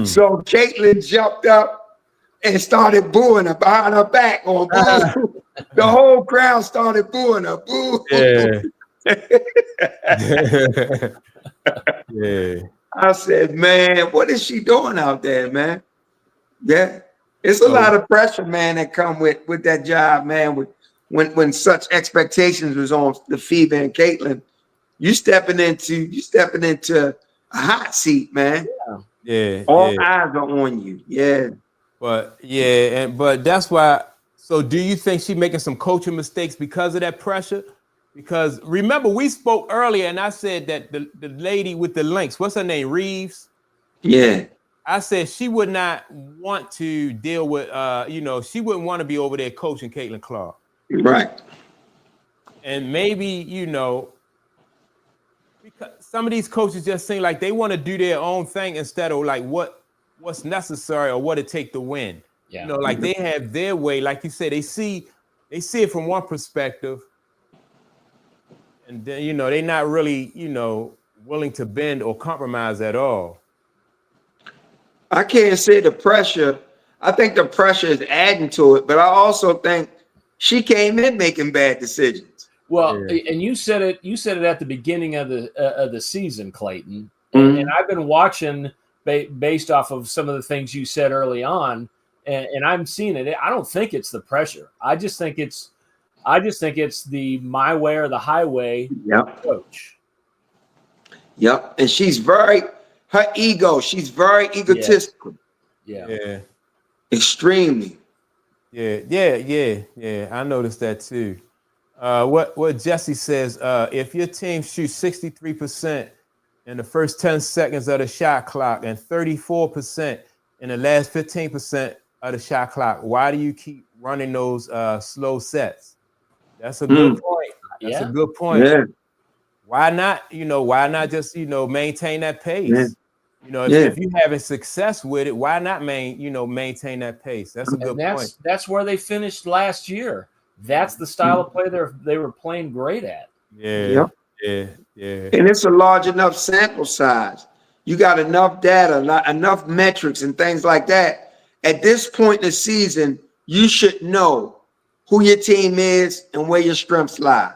Speaker 1: So Caitlin jumped up and started booing her behind her back on boo. The whole crowd started booing her. Boo.
Speaker 2: Yeah.
Speaker 1: I said, man, what is she doing out there, man? Yeah. It's a lot of pressure, man, that come with that job, man. When such expectations was on the Fever and Caitlin, you stepping into a hot seat, man.
Speaker 2: Yeah.
Speaker 1: All eyes are on you. Yeah.
Speaker 2: But that's why. So do you think she's making some coaching mistakes because of that pressure? Because remember, we spoke earlier and I said that the lady with the links, what's her name? Reeves?
Speaker 1: Yeah.
Speaker 2: I said she would not want to deal with, you know, she wouldn't want to be over there coaching Caitlin Clark.
Speaker 1: Right.
Speaker 2: And maybe, you know, because some of these coaches just seem like they want to do their own thing instead of like what's necessary or what it take to win.
Speaker 3: Yeah.
Speaker 2: You know, like they have their way. Like you said, they see it from one perspective. And then, you know, they're not really, you know, willing to bend or compromise at all.
Speaker 1: I can't say the pressure. I think the pressure is adding to it, but I also think she came in making bad decisions.
Speaker 3: Well, and you said it at the beginning of the season, Clayton. And I've been watching based off of some of the things you said early on, and I'm seeing it. I don't think it's the pressure. I just think it's the my way or the highway approach.
Speaker 1: Yep. And she's her ego, she's very egotistical.
Speaker 2: Yeah.
Speaker 1: Extremely.
Speaker 2: Yeah. I noticed that too. What Jesse says, if your team shoots 63% in the first 10 seconds of the shot clock and 34% in the last 15% of the shot clock, why do you keep running those slow sets? That's a good point. That's a good point.
Speaker 1: Yeah.
Speaker 2: Why not just, you know, maintain that pace?
Speaker 1: Yeah.
Speaker 2: You know, if you're having success with it, why not maintain that pace? That's a good point.
Speaker 3: That's where they finished last year. That's the style of play they were playing great at.
Speaker 2: Yeah.
Speaker 1: And it's a large enough sample size. You got enough data, enough metrics and things like that. At this point in the season, you should know who your team is and where your strengths lie.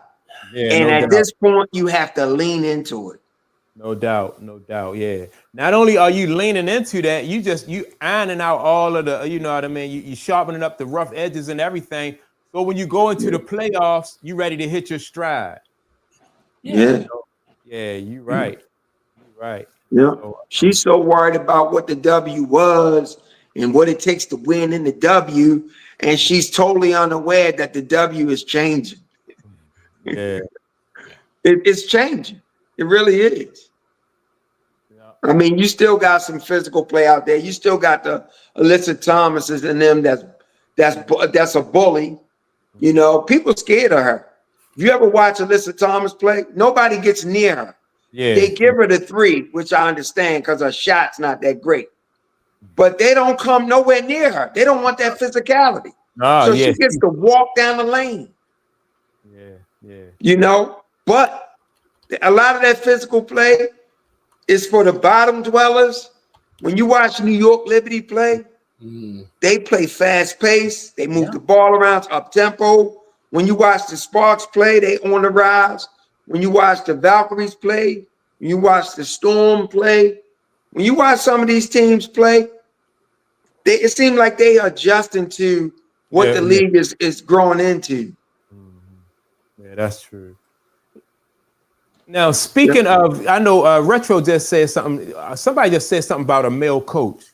Speaker 2: Yeah,
Speaker 1: and at this point, you have to lean into it.
Speaker 2: No doubt. Yeah. Not only are you leaning into that, you ironing out all of the, you know what I mean? You sharpening up the rough edges and everything. So when you go into the playoffs, you ready to hit your stride.
Speaker 1: Yeah.
Speaker 2: Yeah, you're right.
Speaker 1: Yeah.
Speaker 2: So,
Speaker 1: She's so worried about what the W was and what it takes to win in the W. And she's totally unaware that the W is changing.
Speaker 2: yeah.
Speaker 1: It's changing. It really is.
Speaker 2: Yeah.
Speaker 1: I mean, you still got some physical play out there. You still got the Alyssa Thomases and them that's a bully. You know, people scared of her. If you ever watch Alyssa Thomas play, nobody gets near her.
Speaker 2: Yeah.
Speaker 1: They give her the 3, which I understand because her shot's not that great. But they don't come nowhere near her. They don't want that physicality.
Speaker 2: Oh,
Speaker 1: So
Speaker 2: yeah.
Speaker 1: she gets to walk down the lane,
Speaker 2: Yeah. Yeah.
Speaker 1: you know. But a lot of that physical play is for the bottom dwellers. When you watch New York Liberty play, they play fast pace. They move the ball around up tempo. When you watch the Sparks play, they on the rise. When you watch the Valkyries play, when you watch the Storm play, when you watch some of these teams play, it seems like they are adjusting to what the league is growing into.
Speaker 2: Yeah, that's true. Now, speaking of, I know Retro just said something. Somebody just said something about a male coach.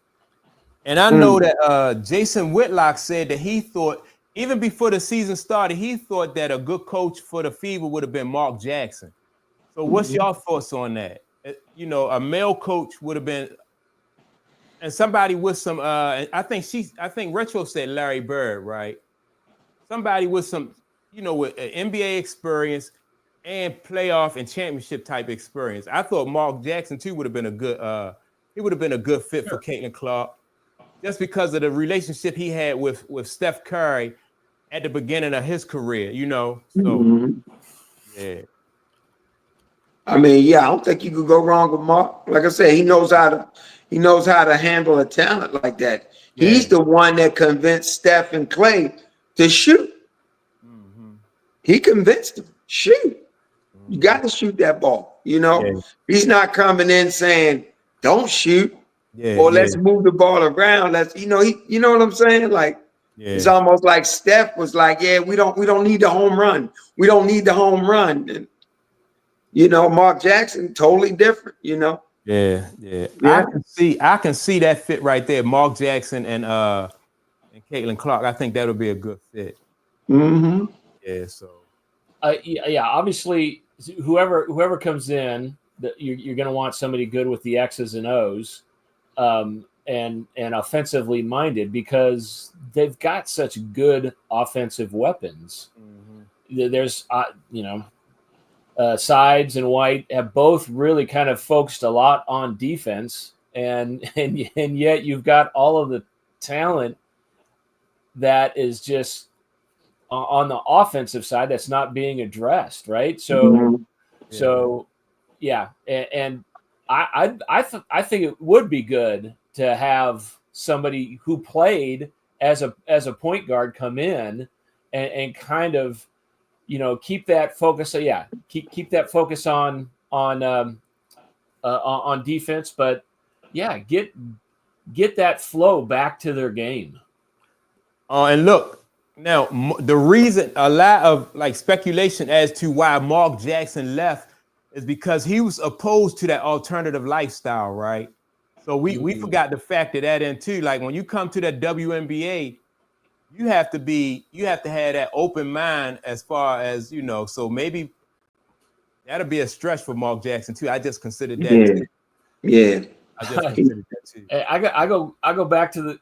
Speaker 2: And I know that Jason Whitlock said that he thought, even before the season started, he thought that a good coach for the Fever would have been Mark Jackson. So what's your thoughts on that? You know, a male coach would have been, and somebody with some, I think Retro said Larry Bird, right? Somebody with some, you know, with NBA experience and playoff and championship type experience. I thought Mark Jackson too would have been a good, he would have been a good fit for Caitlin Clark, just because of the relationship he had with Steph Curry at the beginning of his career, you know. So yeah.
Speaker 1: I mean, yeah, I don't think you could go wrong with Mark. Like I said, he knows how to handle a talent like that.
Speaker 2: Yeah.
Speaker 1: He's the one that convinced Steph and Clay to shoot. He convinced them, shoot. You got to shoot that ball. You know, he's not coming in saying, don't shoot. Or let's move the ball around. Let's, you know what I'm saying? Like, it's almost like Steph was like, yeah, we don't need the home run. We don't need the home run. And, you know, Mark Jackson, totally different, you know?
Speaker 2: Yeah. I can see that fit right there. Mark Jackson and Caitlin Clark. I think that'll be a good fit. Yeah, so
Speaker 3: obviously whoever comes in, you're going to want somebody good with the X's and O's, and offensively minded, because they've got such good offensive weapons. There's Sides and White have both really kind of focused a lot on defense, and yet you've got all of the talent that is just on the offensive side that's not being addressed, right? So yeah, and I think it would be good to have somebody who played as a point guard come in and kind of, you know, keep that focus. So yeah, keep that focus on defense, but yeah, get that flow back to their game.
Speaker 2: And look, now the reason, a lot of like speculation as to why Mark Jackson left is because he was opposed to that alternative lifestyle, right? So we forgot to factor that in too. Like when you come to that WNBA, you have to have that open mind as far as, you know, so maybe that'll be a stretch for Mark Jackson too. I just considered that too.
Speaker 1: Yeah.
Speaker 2: I just considered that too.
Speaker 3: I go back to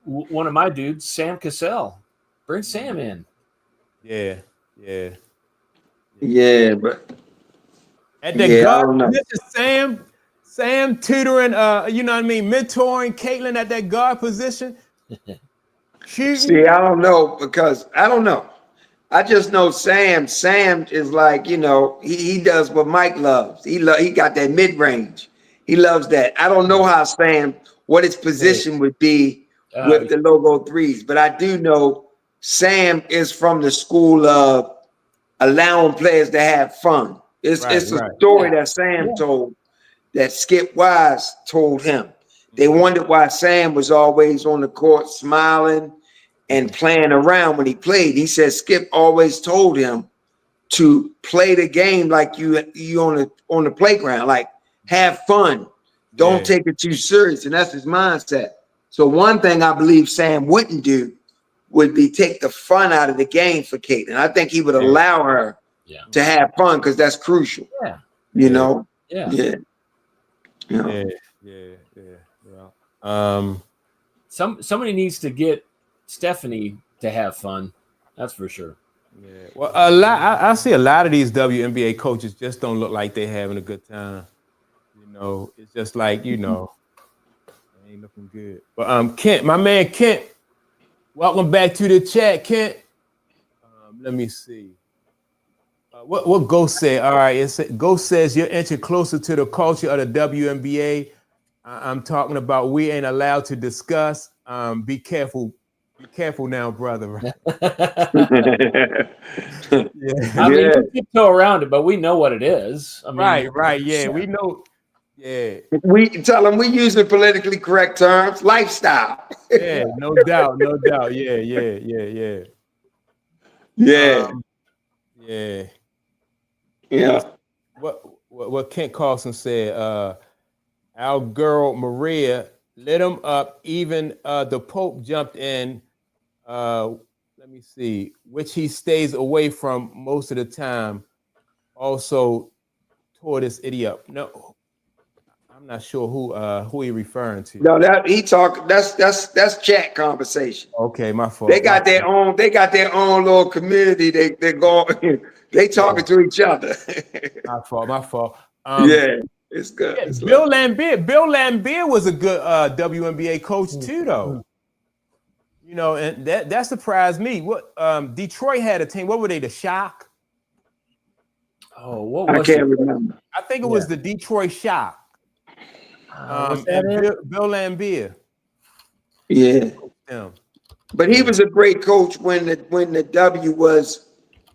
Speaker 3: one of my dudes, Sam Cassell. Bring Sam in.
Speaker 2: Yeah,
Speaker 1: but
Speaker 2: at the guard, Sam tutoring, you know what I mean, mentoring Caitlin at that guard position.
Speaker 1: See, I don't know, because I don't know. I just know Sam is like, you know, he does what Mike loves. He got that mid-range. He loves that. I don't know how what his position would be with the logo threes, but I do know Sam is from the school of allowing players to have fun. It's a story that Sam told, that Skip Wise told him. They wondered why Sam was always on the court smiling and playing around when he played. He said Skip always told him to play the game like you on the playground, like have fun. Don't take it too serious. And that's his mindset. So one thing I believe Sam wouldn't do would be take the fun out of the game for Caitlin. I think he would allow her to have fun because that's crucial.
Speaker 3: Yeah.
Speaker 1: You know?
Speaker 3: Yeah. Somebody needs to get Stephanie to have fun. That's for sure.
Speaker 2: Yeah. Well, I see a lot of these WNBA coaches just don't look like they're having a good time. You know, it's just like, you know, they ain't looking good. But Kent, my man Kent, welcome back to the chat, Kent. Let me see. What Ghost said? All right, Ghost says you're inching closer to the culture of the WNBA. I'm talking about we ain't allowed to discuss. Be careful now, brother.
Speaker 3: I mean, we tiptoe around it, but we know what it is. I mean,
Speaker 2: right, yeah, we know. Yeah,
Speaker 1: we tell them we use the politically correct terms, lifestyle.
Speaker 2: Yeah, no doubt. Yeah. What Kent Carlson said, our girl Maria lit him up. Even the Pope jumped in. Let me see, which he stays away from most of the time. Also tore this idiot. No, I'm not sure who he referring to.
Speaker 1: No, that's chat conversation.
Speaker 2: Okay, my fault.
Speaker 1: They got their own little community. They go they talking to each other.
Speaker 2: My fault.
Speaker 1: It's good.
Speaker 2: Yeah, Bill Lambier was a good WNBA coach too, though. You know, and that surprised me. What Detroit had a team. What were they? The Shock?
Speaker 3: Oh, what was
Speaker 1: I can't remember.
Speaker 2: I think it was the Detroit Shock. Bill Lambier.
Speaker 1: Yeah. But he was a great coach when the W was,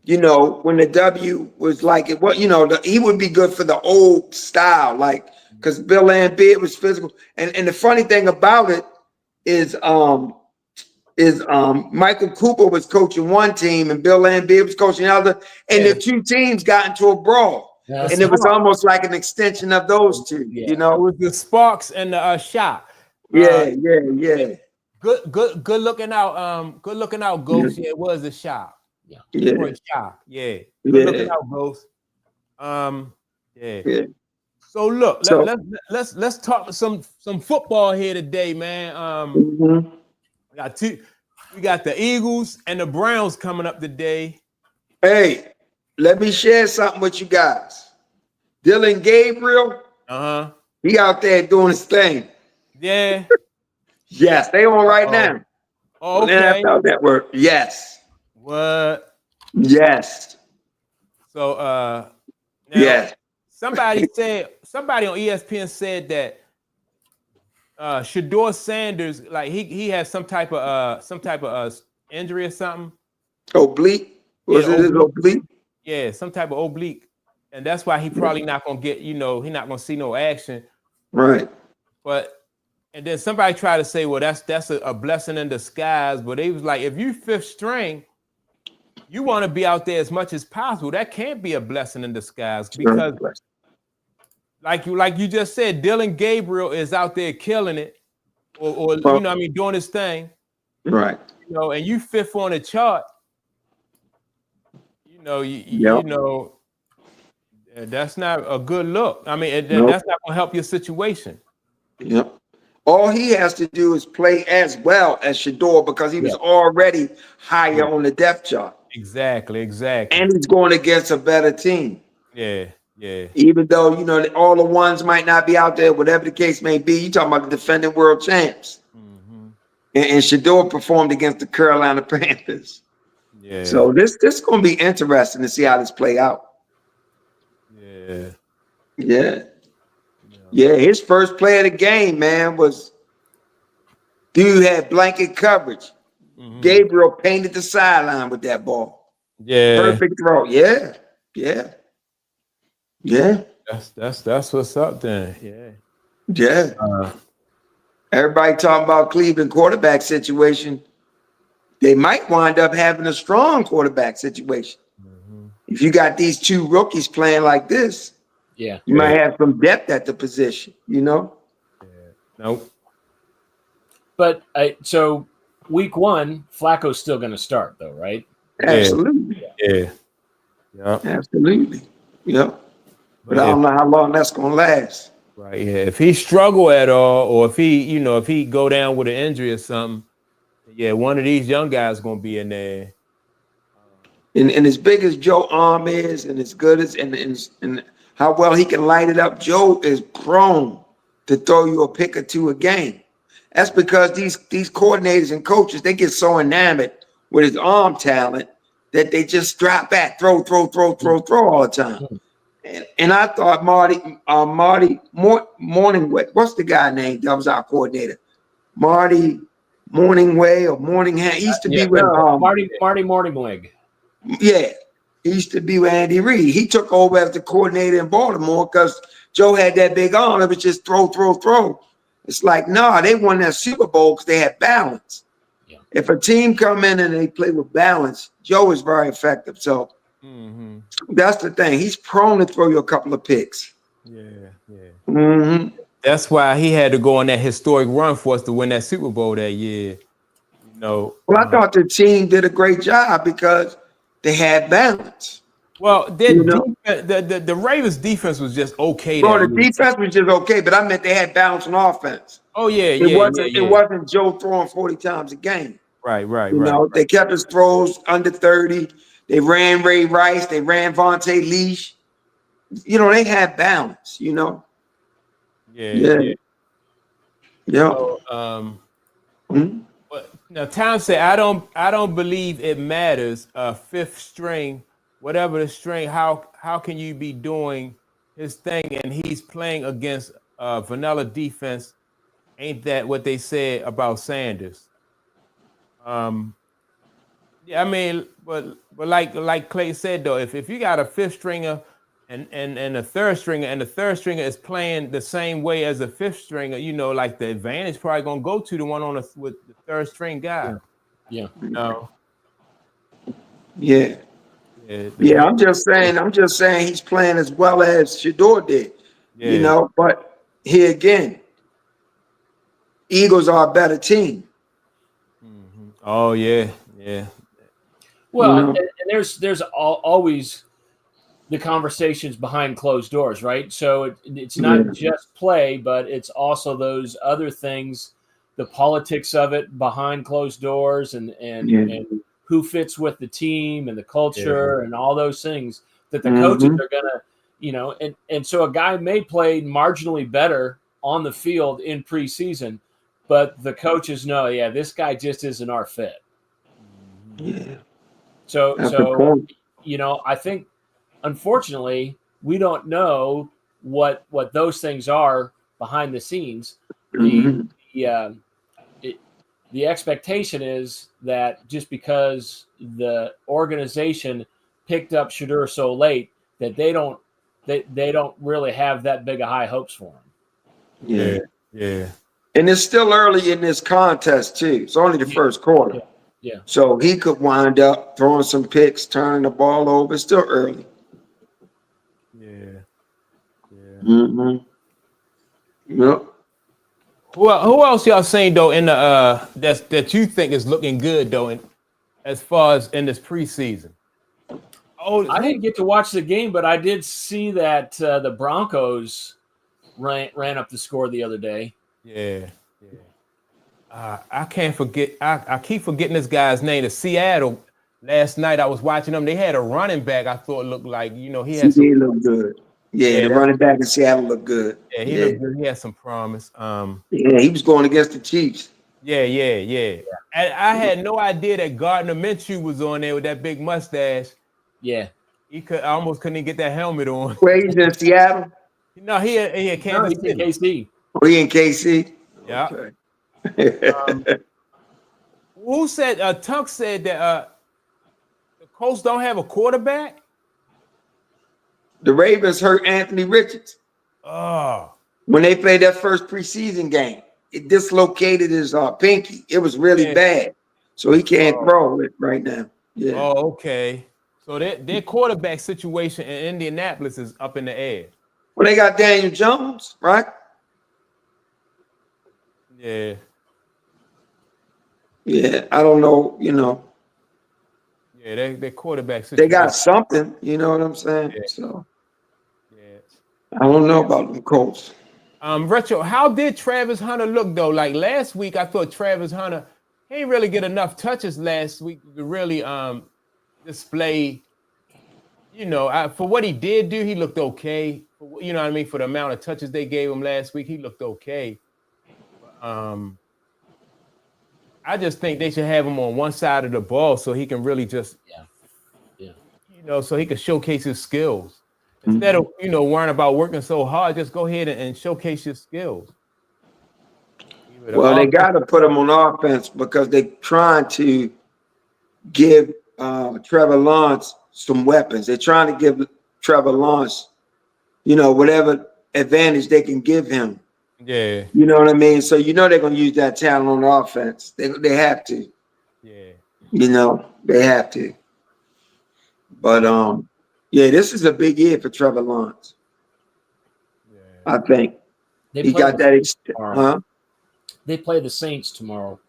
Speaker 1: when the W was like it. What he would be good for the old style, like because Bill Lambier was physical. And the funny thing about it is Michael Cooper was coaching one team and Bill Lambier was coaching the other, and the two teams got into a brawl. And it was almost like an extension of those two,
Speaker 2: It was the Sparks and the Shock.
Speaker 1: Yeah.
Speaker 2: Good looking out. Good looking out, Ghost. Yeah, it was the Shock. Shock. Yeah. Good looking out, Ghost. So look, let's talk some football here today, man. We got the Eagles and the Browns coming up today.
Speaker 1: Hey, let me share something with you guys. Dylan Gabriel, he out there doing his thing.
Speaker 2: Yeah.
Speaker 1: Yes, they on right now.
Speaker 2: Oh, okay.
Speaker 1: NFL Network. Yes.
Speaker 2: What?
Speaker 1: Yes.
Speaker 2: So
Speaker 1: yes.
Speaker 2: Somebody on ESPN said that Shador Sanders, like he has some type of injury or something.
Speaker 1: Oblique? Was it his oblique?
Speaker 2: Yeah, some type of oblique. And that's why he probably not gonna get, he's not gonna see no action.
Speaker 1: Right.
Speaker 2: And then somebody tried to say, well, that's a blessing in disguise. But they was like, if you fifth string, you want to be out there as much as possible. That can't be a blessing in disguise because like you just said, Dylan Gabriel is out there killing it, or doing his thing.
Speaker 1: Right.
Speaker 2: And you fifth on the chart. That's not a good look. I mean, that's not gonna help your situation.
Speaker 1: Yep. All he has to do is play as well as Shador because he was already higher on the depth chart.
Speaker 2: Exactly.
Speaker 1: And he's going against a better team.
Speaker 2: Yeah.
Speaker 1: Even though, all the ones might not be out there, whatever the case may be, you're talking about the defending world champs. And Shador performed against the Carolina Panthers.
Speaker 2: Yeah.
Speaker 1: So this is going to be interesting to see how this play out. Yeah, his first play of the game, man, was dude had blanket coverage. Gabriel painted the sideline with that ball.
Speaker 2: Yeah.
Speaker 1: Perfect throw. Yeah.
Speaker 2: That's what's up then.
Speaker 1: Yeah. Everybody talking about Cleveland quarterback situation. They might wind up having a strong quarterback situation. If you got these two rookies playing like this.
Speaker 3: Yeah.
Speaker 1: You might have some depth at the position, you know?
Speaker 2: Nope.
Speaker 3: But so week 1, Flacco's still going to start, though, right?
Speaker 1: Absolutely.
Speaker 2: Yeah.
Speaker 1: Absolutely. Yeah. But I
Speaker 2: if,
Speaker 1: don't know how long that's going to last.
Speaker 2: right. Yeah. If he struggle at all, or if he go down with an injury or something, yeah, one of these young guys going to be in there.
Speaker 1: And as big as Joe arm is, and as good as and how well he can light it up, Joe is prone to throw you a pick or two a game. That's because these coordinators and coaches, they get so enamored with his arm talent that they just drop back, throw all the time. And I thought Marty Morningway, what's the guy named that was our coordinator? Marty Morningway or Morningham. He used to be with
Speaker 3: Marty Morningweg.
Speaker 1: Yeah, he used to be with Andy Reid. He took over as the coordinator in Baltimore because Joe had that big arm. It was just throw. It's like, nah, they won that Super Bowl because they had balance. Yeah. If a team come in and they play with balance, Joe is very effective. So that's the thing. He's prone to throw you a couple of picks.
Speaker 2: Yeah. That's why he had to go on that historic run for us to win that Super Bowl that year. Well,
Speaker 1: I thought the team did a great job because they had balance.
Speaker 2: Well, the Ravens defense was just okay.
Speaker 1: Bro, the defense was just okay, but I meant they had balance on offense.
Speaker 2: Oh yeah,
Speaker 1: It wasn't Joe throwing 40 times a game.
Speaker 2: Right.
Speaker 1: They kept his throws under 30. They ran Ray Rice. They ran Vontae Leash. They had balance. Yeah.
Speaker 2: So, now, Tom said, I don't believe it matters. Fifth string, whatever the string. How can you be doing his thing and he's playing against vanilla defense? Ain't that what they said about Sanders? Yeah, I mean, but like Clay said though, if you got a fifth stringer and a third stringer, and the third stringer is playing the same way as a fifth stringer, like the advantage probably gonna go to the one with the third string guy.
Speaker 1: Yeah. I'm just saying he's playing as well as Shador did. But here again, Eagles are a better team.
Speaker 2: Oh yeah.
Speaker 3: Well, and there's always the conversations behind closed doors, right? So it's not just play, but it's also those other things, the politics of it behind closed doors, and who fits with the team and the culture and all those things that the coaches are gonna, and so a guy may play marginally better on the field in preseason, but the coaches know, this guy just isn't our fit.
Speaker 1: Yeah.
Speaker 3: So I think, unfortunately, we don't know what those things are behind the scenes. The expectation is that just because the organization picked up Shador so late, that they don't really have that big of high hopes for him.
Speaker 2: Yeah.
Speaker 1: And it's still early in this contest too. It's only the first quarter.
Speaker 3: Yeah.
Speaker 1: So he could wind up throwing some picks, turning the ball over. It's still early.
Speaker 2: Yeah.
Speaker 1: Yep.
Speaker 2: Who else y'all saying though in the that you think is looking good though as far as in this preseason?
Speaker 3: Oh, I didn't get to watch the game, but I did see that the Broncos ran up the score the other day.
Speaker 2: Yeah. I can't forget. I keep forgetting this guy's name. The Seattle. Last night I was watching them. They had a running back. I thought looked like he had.
Speaker 1: He looked good. Yeah, the running back in Seattle looked good.
Speaker 2: Yeah, he looked good. He had some promise.
Speaker 1: He was going against the Chiefs.
Speaker 2: Yeah. And I had no idea that Gardner Minshew was on there with that big mustache.
Speaker 3: Yeah,
Speaker 2: I almost couldn't even get that helmet on.
Speaker 1: Where he's in Seattle?
Speaker 2: No, he had Kansas City.
Speaker 3: In KC.
Speaker 1: Oh, he in KC?
Speaker 2: Yeah.
Speaker 1: Okay.
Speaker 2: Who said? Tuck said that the Colts don't have a quarterback.
Speaker 1: The Ravens hurt Anthony Richards.
Speaker 2: Oh.
Speaker 1: When they played that first preseason game, it dislocated his pinky. It was really bad, so he can't throw it right now. Yeah.
Speaker 2: Oh, okay. So their quarterback situation in Indianapolis is up in the air.
Speaker 1: Well, they got Daniel Jones, right?
Speaker 2: Yeah.
Speaker 1: Yeah, I don't know,
Speaker 2: Yeah, their quarterback
Speaker 1: they
Speaker 2: situation.
Speaker 1: got something, you know what I'm saying?
Speaker 2: Yeah.
Speaker 1: So
Speaker 2: Yeah.
Speaker 1: I don't know about them Colts.
Speaker 2: Retro, how did Travis Hunter look though? Like last week, I thought Travis Hunter, he didn't really get enough touches last week to really display, for what he did do, he looked okay. You know what I mean? For the amount of touches they gave him last week, he looked okay. I just think they should have him on one side of the ball so he can really just, so he can showcase his skills. Instead of, worrying about working so hard, just go ahead and showcase your skills.
Speaker 1: Well, they got to put him on offense because they're trying to give Trevor Lawrence some weapons. They're trying to give Trevor Lawrence, whatever advantage they can give him.
Speaker 2: Yeah.
Speaker 1: You know what I mean? So they're going to use that talent on the offense. They have to.
Speaker 2: Yeah.
Speaker 1: They have to. But this is a big year for Trevor Lawrence.
Speaker 2: Yeah.
Speaker 1: I think he got that.
Speaker 3: They play the Saints tomorrow.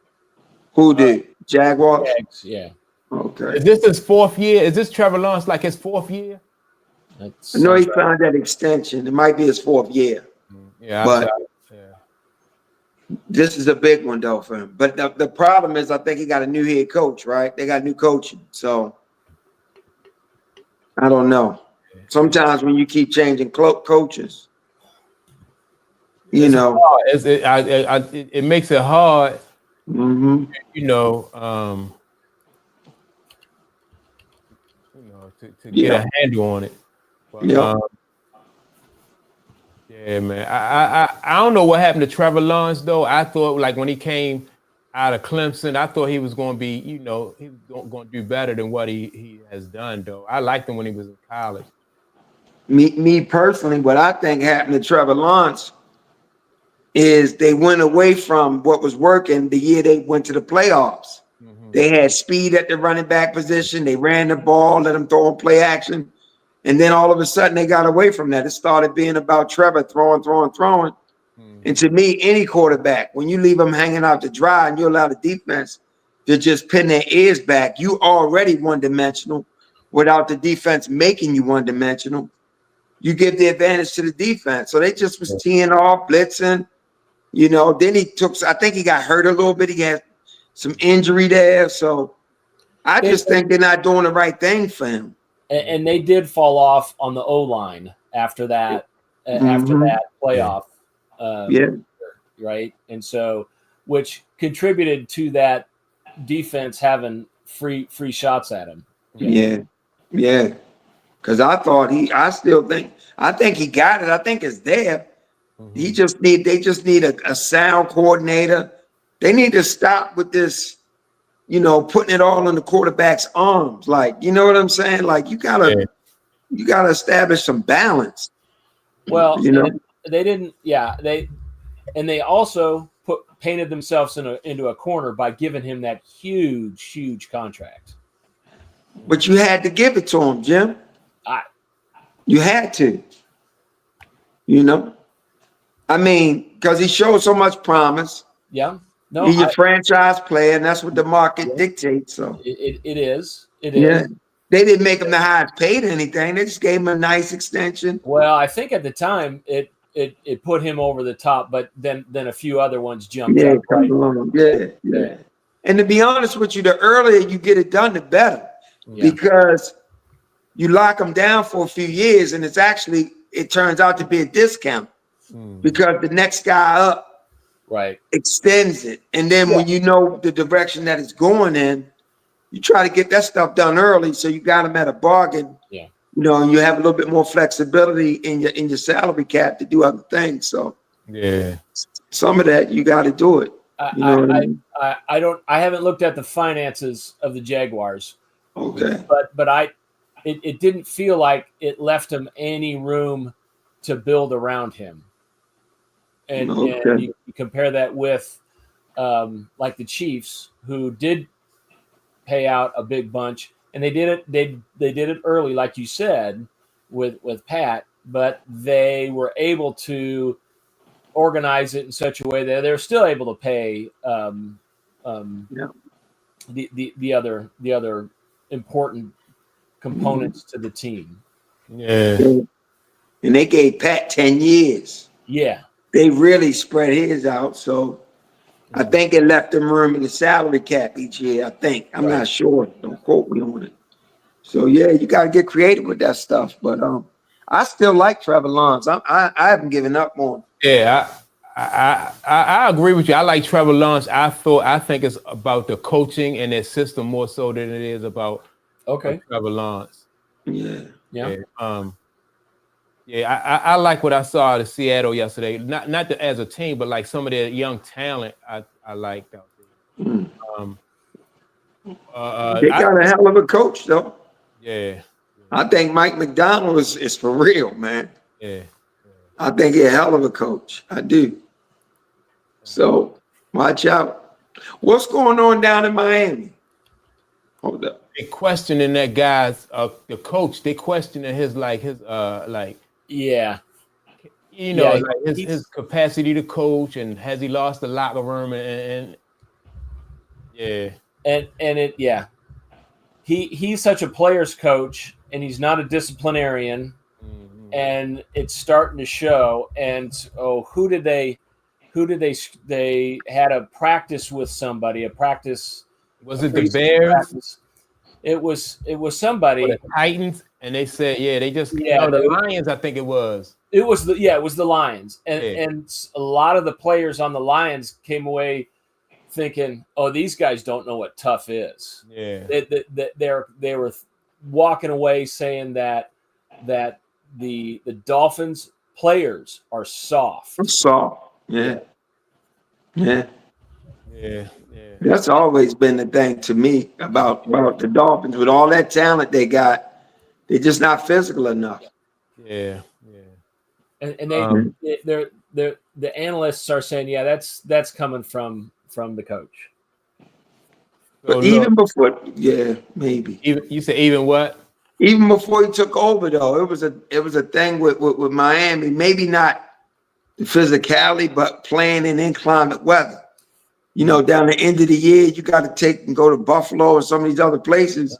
Speaker 1: Who did? Jaguars?
Speaker 3: Jags, yeah.
Speaker 1: Okay.
Speaker 2: Is this his fourth year? Is this Trevor Lawrence like his fourth year?
Speaker 1: I know he signed that extension. It might be his fourth year.
Speaker 2: Yeah.
Speaker 1: But this is a big one, though, for him. But the problem is I think he got a new head coach, right? They got new coaching. So I don't know. Sometimes when you keep changing coaches,
Speaker 2: it makes it hard.
Speaker 1: Mm-hmm.
Speaker 2: To get a handle on it. But, yeah, man. I don't know what happened to Trevor Lawrence though. I thought like when he came out of Clemson, I thought he was going to be, he was going to do better than what he has done though. I liked him when he was in college.
Speaker 1: Me personally, what I think happened to Trevor Lawrence is they went away from what was working the year they went to the playoffs. Mm-hmm. They had speed at the running back position. They ran the ball, let them throw and play action. And then all of a sudden they got away from that. It started being about Trevor throwing. Mm-hmm. And to me, any quarterback, when you leave them hanging out to dry and you allow the defense to just pin their ears back, you already one-dimensional without the defense making you one-dimensional. You give the advantage to the defense. So they just was teeing off, blitzing. Then I think he got hurt a little bit. He had some injury there. So I just think they're not doing the right thing for him.
Speaker 3: And they did fall off on the O-line after that, after that playoff. Right. And so, which contributed to that defense having free shots at him.
Speaker 1: Yeah. Because I think he got it. I think it's there. Mm-hmm. They just need a sound coordinator. They need to stop with this, putting it all in the quarterback's arms. Like, you know what I'm saying? Like you gotta establish some balance.
Speaker 3: Well, they didn't. Yeah, they also painted themselves into a corner by giving him that huge contract.
Speaker 1: But you had to give it to him, Jim. You had to. I mean, because he showed so much promise.
Speaker 3: Yeah. No,
Speaker 1: he's a franchise player, and that's what the market dictates. So
Speaker 3: it is. It
Speaker 1: is.
Speaker 3: is.
Speaker 1: They didn't make him the highest paid or anything. They just gave him a nice extension.
Speaker 3: Well, I think at the time it put him over the top, but then a few other ones jumped up.
Speaker 1: Right? Yeah. And to be honest with you, the earlier you get it done, the better. Yeah. Because you lock them down for a few years, and it turns out to be a discount because the next guy up extends it. And then when you know the direction that it's going in, you try to get that stuff done early. So you got them at a bargain, and you have a little bit more flexibility in your salary cap to do other things. So some of that you got to do it.
Speaker 3: I haven't looked at the finances of the Jaguars.
Speaker 1: Okay.
Speaker 3: But it didn't feel like it left him any room to build around him. And you compare that with like the Chiefs, who did pay out a big bunch, and they did it early, like you said, with Pat, but they were able to organize it in such a way that they're still able to pay the other important components to the team.
Speaker 2: Yeah.
Speaker 1: And they gave Pat 10 years.
Speaker 3: Yeah.
Speaker 1: They really spread his out. So I think it left them room in the salary cap each year. I think. I'm not sure. Don't quote me on it. So yeah, you got to get creative with that stuff. But I still like Trevor Lawrence. I haven't given up on him.
Speaker 2: Yeah, I agree with you. I like Trevor Lawrence. I think it's about the coaching and their system more so than it is about Trevor Lawrence.
Speaker 1: Yeah.
Speaker 2: I like what I saw out of Seattle yesterday. Not as a team, but like some of their young talent. I liked out there.
Speaker 1: They got a hell of a coach though.
Speaker 2: Yeah.
Speaker 1: I think Mike McDonald is for real, man.
Speaker 2: Yeah.
Speaker 1: I think he's a hell of a coach. I do. So watch out. What's going on down in Miami? Hold up.
Speaker 2: They questioning that guy's the coach. They questioning his his capacity to coach, and has he lost the locker room and
Speaker 3: he's such a player's coach, and he's not a disciplinarian, and it's starting to show. And they had a practice with somebody.
Speaker 2: Was it the Bears?
Speaker 3: Practice. It was somebody.
Speaker 2: The Titans, and they said the Lions. I think it was.
Speaker 3: It was the Lions, and a lot of the players on the Lions came away thinking, "Oh, these guys don't know what tough is."
Speaker 2: Yeah,
Speaker 3: they were walking away saying that the Dolphins players are soft.
Speaker 1: Soft, yeah. That's always been the thing to me about the Dolphins. With all that talent they got, they're just not physical enough.
Speaker 2: Yeah.
Speaker 3: And the analysts are saying, that's coming from the coach.
Speaker 1: But even before, maybe.
Speaker 2: You say even what?
Speaker 1: Even before he took over, though, it was a thing with Miami. Maybe not the physicality, but playing in inclement weather. Down the end of the year, you got to take and go to Buffalo or some of these other places.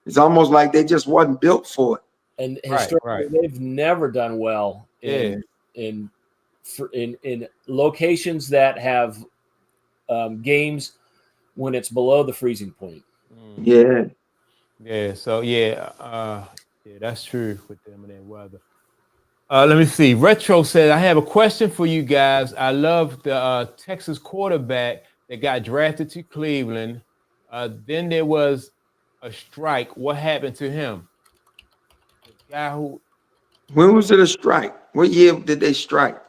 Speaker 1: It's almost like they just wasn't built for it.
Speaker 3: And historically, they've never done well in locations that have games when it's below the freezing point.
Speaker 2: So that's true with them and their weather. Let me see. Retro said, I have a question for you guys. I love the Texas quarterback that got drafted to Cleveland. Then there was a strike. What happened to him? The guy who.
Speaker 1: When was it a strike? What year did they strike?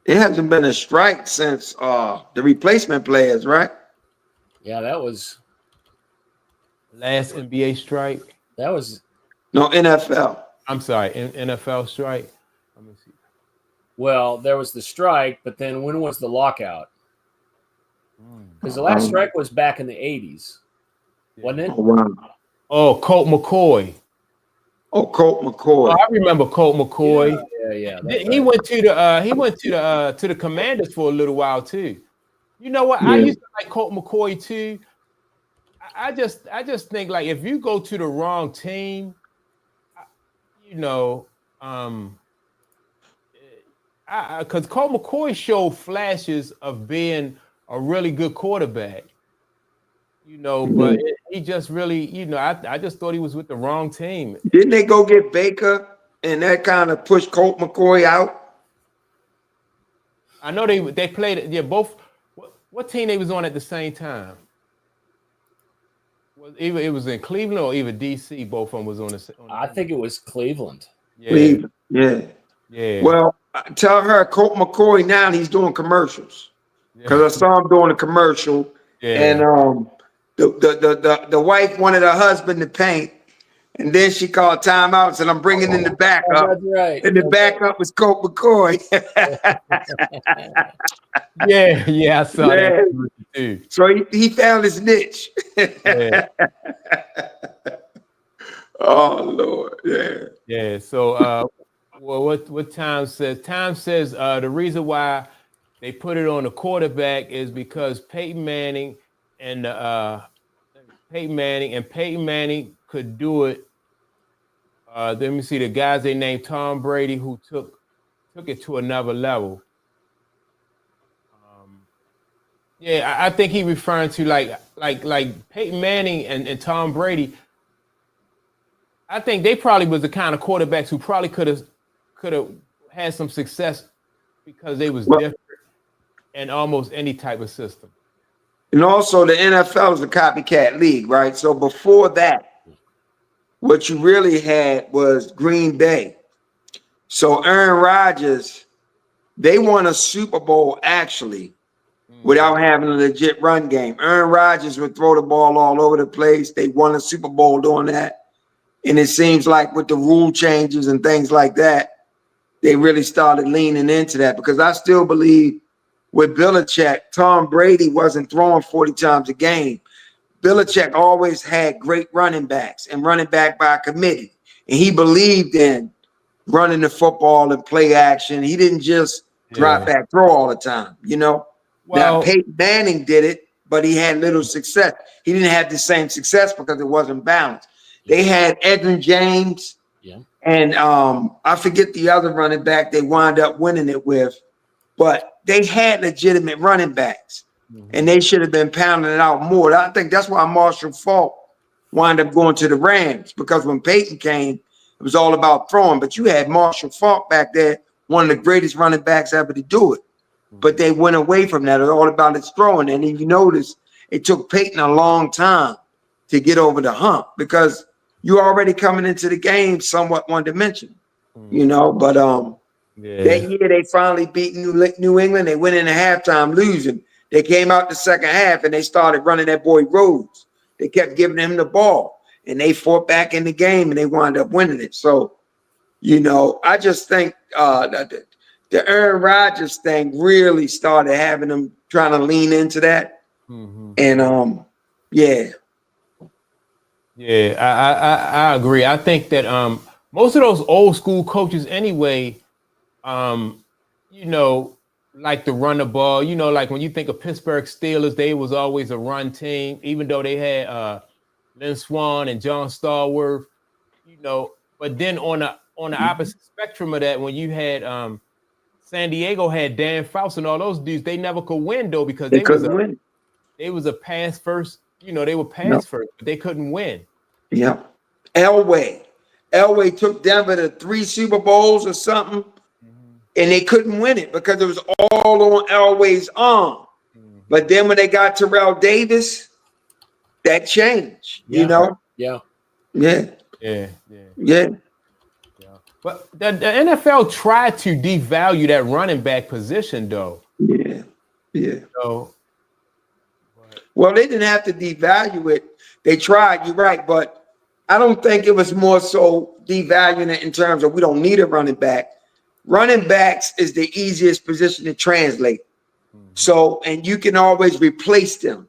Speaker 1: It hasn't been a strike since the replacement players, right?
Speaker 3: Yeah, that was
Speaker 2: last NBA strike.
Speaker 3: That was
Speaker 1: no NFL.
Speaker 2: I'm sorry, NFL strike. Let me see.
Speaker 3: Well, there was the strike, but then when was the lockout? Because the last strike was back in the 80s, wasn't it?
Speaker 1: Oh, wow.
Speaker 2: Oh, Colt McCoy.
Speaker 1: Oh, Colt McCoy.
Speaker 2: Oh, I remember Colt McCoy.
Speaker 3: Yeah.
Speaker 2: He went to the Commanders for a little while too. You know what? Yeah. I used to like Colt McCoy too. I just think like if you go to the wrong team, because Colt McCoy showed flashes of being a really good quarterback. But he just really, I just thought he was with the wrong team.
Speaker 1: Didn't they go get Baker and that kind of pushed Colt McCoy out?
Speaker 2: I know they played, both. What team they was on at the same time? It was in Cleveland or even DC. Both of them was on the
Speaker 3: I think it was Cleveland.
Speaker 2: Yeah.
Speaker 1: Cleveland. Yeah. Well, tell her Colt McCoy now he's doing commercials because I saw him doing a commercial, and the wife wanted her husband to paint, and then she called timeout and said, "I'm bringing in the backup."
Speaker 3: That's right.
Speaker 1: And the backup was Colt McCoy.
Speaker 2: I saw that too.
Speaker 1: So he found his niche. Oh Lord, yeah.
Speaker 2: Yeah. So, well, what Tom says? Tom says the reason why they put it on the quarterback is because Peyton Manning and Peyton Manning could do it. Let me see the guys they named Tom Brady who took it to another level. Yeah, I think he referring to like Peyton Manning and Tom Brady. I think they probably was the kind of quarterbacks who probably could have had some success because they was
Speaker 1: Well,
Speaker 2: different in almost any type of system.
Speaker 1: and also the NFL is a copycat league, right? So before that, what you really had was Green Bay. So Aaron Rodgers, they won a Super Bowl actually without having a legit run game. Aaron Rodgers would throw the ball all over the place. They won a Super Bowl doing that. And it seems like with the rule changes and things like that, they really started leaning into that, because I still believe with Belichick, Tom Brady wasn't throwing 40 times a game. Belichick always had great running backs and running back by committee. And he believed in running the football and play action. He didn't just drop back throw all the time, you know. Now Peyton Manning did it, but he had little success. He didn't have the same success because it wasn't balanced. They had Edwin James, and I forget the other running back they wound up winning it with, but they had legitimate running backs, and they should have been pounding it out more. I think that's why Marshall Faulk wound up going to the Rams, because when Peyton came, it was all about throwing. But you had Marshall Faulk back there, one of the greatest running backs ever to do it. But they went away from that. It was all about its throwing. And if you notice, it took Peyton a long time to get over the hump, because you're already coming into the game somewhat one-dimensional, you know. But that year they finally beat New England. They went into halftime losing. They came out the second half and they started running that boy Rhodes. They kept giving him the ball, and they fought back in the game, and they wound up winning it. So, you know, I just think the Aaron Rodgers thing really started having them trying to lean into that. And yeah.
Speaker 2: Yeah, I agree. I think that most of those old school coaches anyway, you know, like to run the ball. You know, like when you think of Pittsburgh Steelers, they was always a run team, even though they had Lynn Swann and John Stallworth, you know. But then on the opposite spectrum of that, when you had San Diego had Dan Fouts and all those dudes, they never could win though, because
Speaker 1: they couldn't win.
Speaker 2: They was a pass first, you know, they were pass first, but they couldn't win.
Speaker 1: Yeah. Elway took Denver to 3 Super Bowls or something, and they couldn't win it because it was all on Elway's arm. But then when they got Terrell Davis, that changed, you know?
Speaker 3: Yeah.
Speaker 2: But the NFL tried to devalue that running back position, though.
Speaker 1: Yeah.
Speaker 2: So,
Speaker 1: well, they didn't have to devalue it. They tried, you're right, but I don't think it was more so devaluing it in terms of we don't need a running back. Running backs is the easiest position to translate. So, and you can always replace them.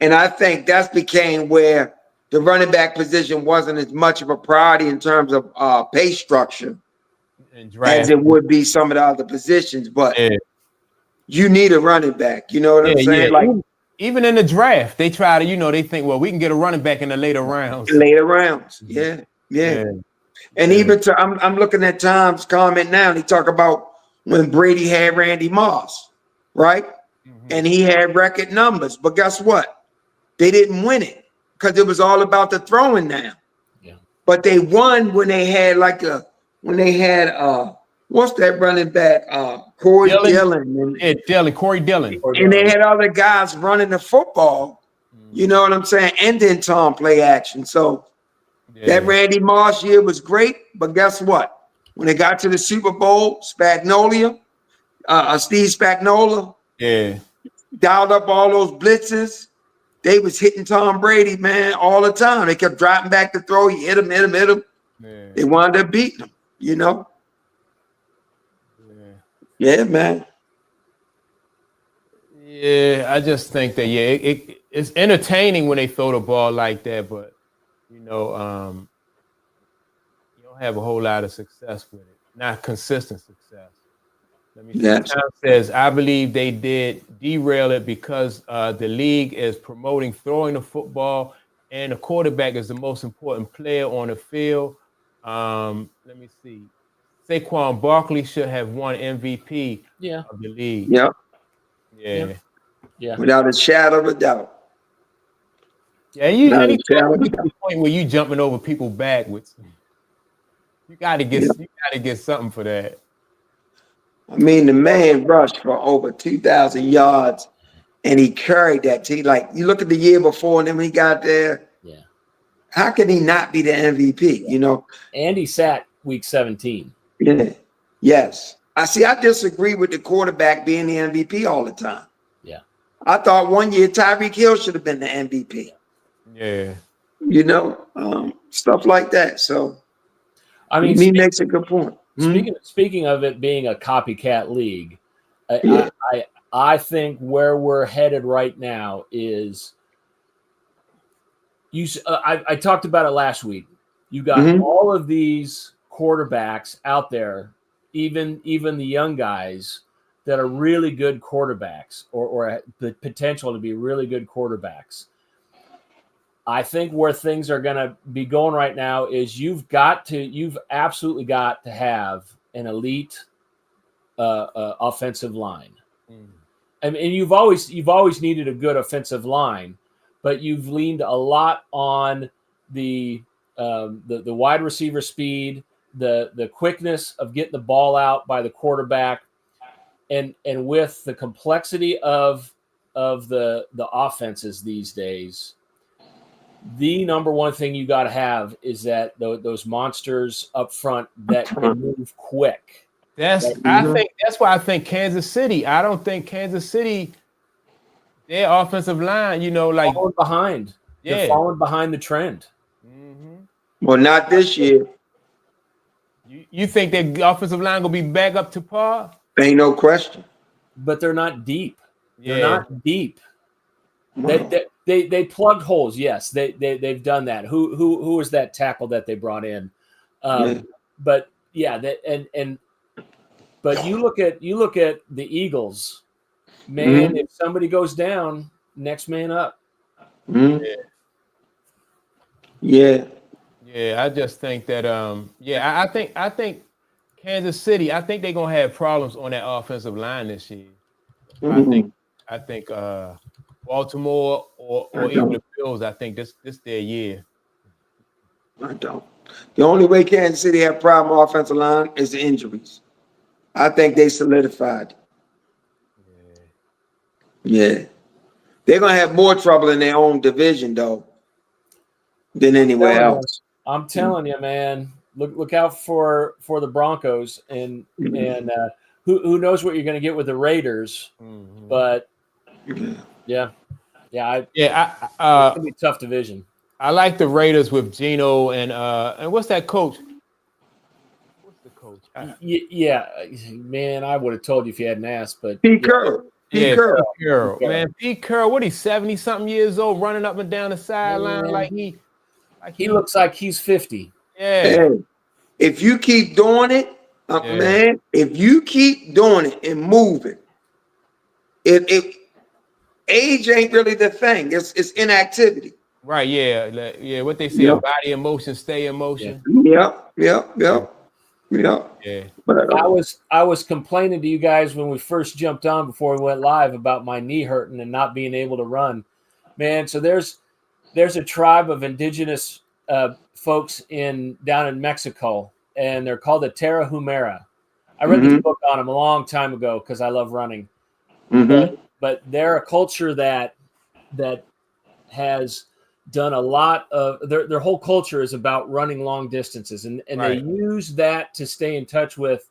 Speaker 1: And I think that became where the running back position wasn't as much of a priority in terms of pay structure as it would be some of the other positions. But you need a running back. You know what I'm saying? Like,
Speaker 2: even in the draft, they try to, you know, they think, well, we can get a running back in the later rounds.
Speaker 1: Yeah. And even I'm looking at Tom's comment now, and he talk about when Brady had Randy Moss, right? And he had record numbers. But guess what? They didn't win it because it was all about the throwing now. But they won when they had what's that running back? Corey Dillon.
Speaker 2: Corey Dillon.
Speaker 1: And they had other guys running the football, you know what I'm saying? And then Tom play action. So that Randy Moss year was great, but guess what? When they got to the Super Bowl, Steve Spagnuolo, dialed up all those blitzes. They was hitting Tom Brady, man, all the time. They kept dropping back to throw. He hit him. They wound up beating him, you know? Yeah, man.
Speaker 2: Yeah, I just think that, it's entertaining when they throw the ball like that, but, you know, don't have a whole lot of success with it. Not consistent success. Let me see.
Speaker 1: Yes.
Speaker 2: Tom says, I believe they did derail it because the league is promoting throwing the football, and the quarterback is the most important player on the field. Let me see. Saquon Barkley should have won MVP of the league.
Speaker 1: Yep.
Speaker 2: Yeah.
Speaker 1: Without a shadow of a doubt.
Speaker 2: Yeah, and you can't get to the point where you jumping over people backwards. You gotta get something for that.
Speaker 1: I mean, the man rushed for over 2,000 yards, and he carried that team. Like, you look at the year before, and then when he got there, how can he not be the MVP? You know,
Speaker 3: and he sat week 17.
Speaker 1: Yeah. Yes. I disagree with the quarterback being the MVP all the time.
Speaker 3: Yeah.
Speaker 1: I thought one year Tyreek Hill should have been the MVP.
Speaker 2: Yeah.
Speaker 1: You know, stuff like that. So,
Speaker 3: I mean,
Speaker 1: he makes a good point.
Speaker 3: Speaking of it being a copycat league, I think where we're headed right now is I talked about it last week. You got all of these quarterbacks out there, even the young guys that are really good quarterbacks or the potential to be really good quarterbacks. I think where things are going to be going right now is you've absolutely got to have an elite offensive line. And you've always needed a good offensive line, but you've leaned a lot on the wide receiver speed, the quickness of getting the ball out by the quarterback, and with the complexity of the offenses these days. The number one thing you got to have is that those monsters up front that can move quick.
Speaker 2: I think that's why I think Kansas City. I don't think Kansas City, their offensive line,
Speaker 3: falling behind.
Speaker 2: Yeah.
Speaker 3: They're falling behind the trend.
Speaker 1: Well, not this year.
Speaker 2: You think their offensive line gonna be back up to par?
Speaker 1: Ain't no question.
Speaker 3: But they're not deep.
Speaker 2: Yeah.
Speaker 3: They're not deep.
Speaker 1: Wow.
Speaker 3: They plugged holes. Yes, they've done that. Who was that tackle that they brought in? But yeah, but you look at the Eagles, man. If somebody goes down, next man up.
Speaker 1: Yeah.
Speaker 2: I just think that I think Kansas City, I think they're gonna have problems on that offensive line this year. I think Baltimore or even the Bills, I think this their year.
Speaker 1: I don't. The only way Kansas City have problem offensive line is the injuries. I think they solidified. Yeah. They're gonna have more trouble in their own division though than anywhere else.
Speaker 3: I'm telling you, man. Look out for the Broncos and who knows what you're going to get with the Raiders, but it's gonna be a tough division.
Speaker 2: I like the Raiders with Geno and what's that coach? What's the coach?
Speaker 3: Man, I would have told you if you hadn't asked, but
Speaker 1: Pete Carroll.
Speaker 2: Pete Carroll. Man, Pete Carroll, what, he's 70-something years old, running up and down the sideline like he
Speaker 3: looks like he's 50.
Speaker 2: Yeah.
Speaker 1: Hey, if you keep doing it, man, if you keep doing it and moving, it age ain't really the thing. It's inactivity.
Speaker 2: Right, yeah. What they say, a body in motion, stay in motion.
Speaker 1: Yep.
Speaker 2: Yeah.
Speaker 3: But I was complaining to you guys when we first jumped on before we went live about my knee hurting and not being able to run. Man, so there's a tribe of indigenous folks down in Mexico, and they're called the Tarahumara. I read this book on them a long time ago because I love running. But they're a culture that has done a lot of their whole culture is about running long distances, and they use that to stay in touch with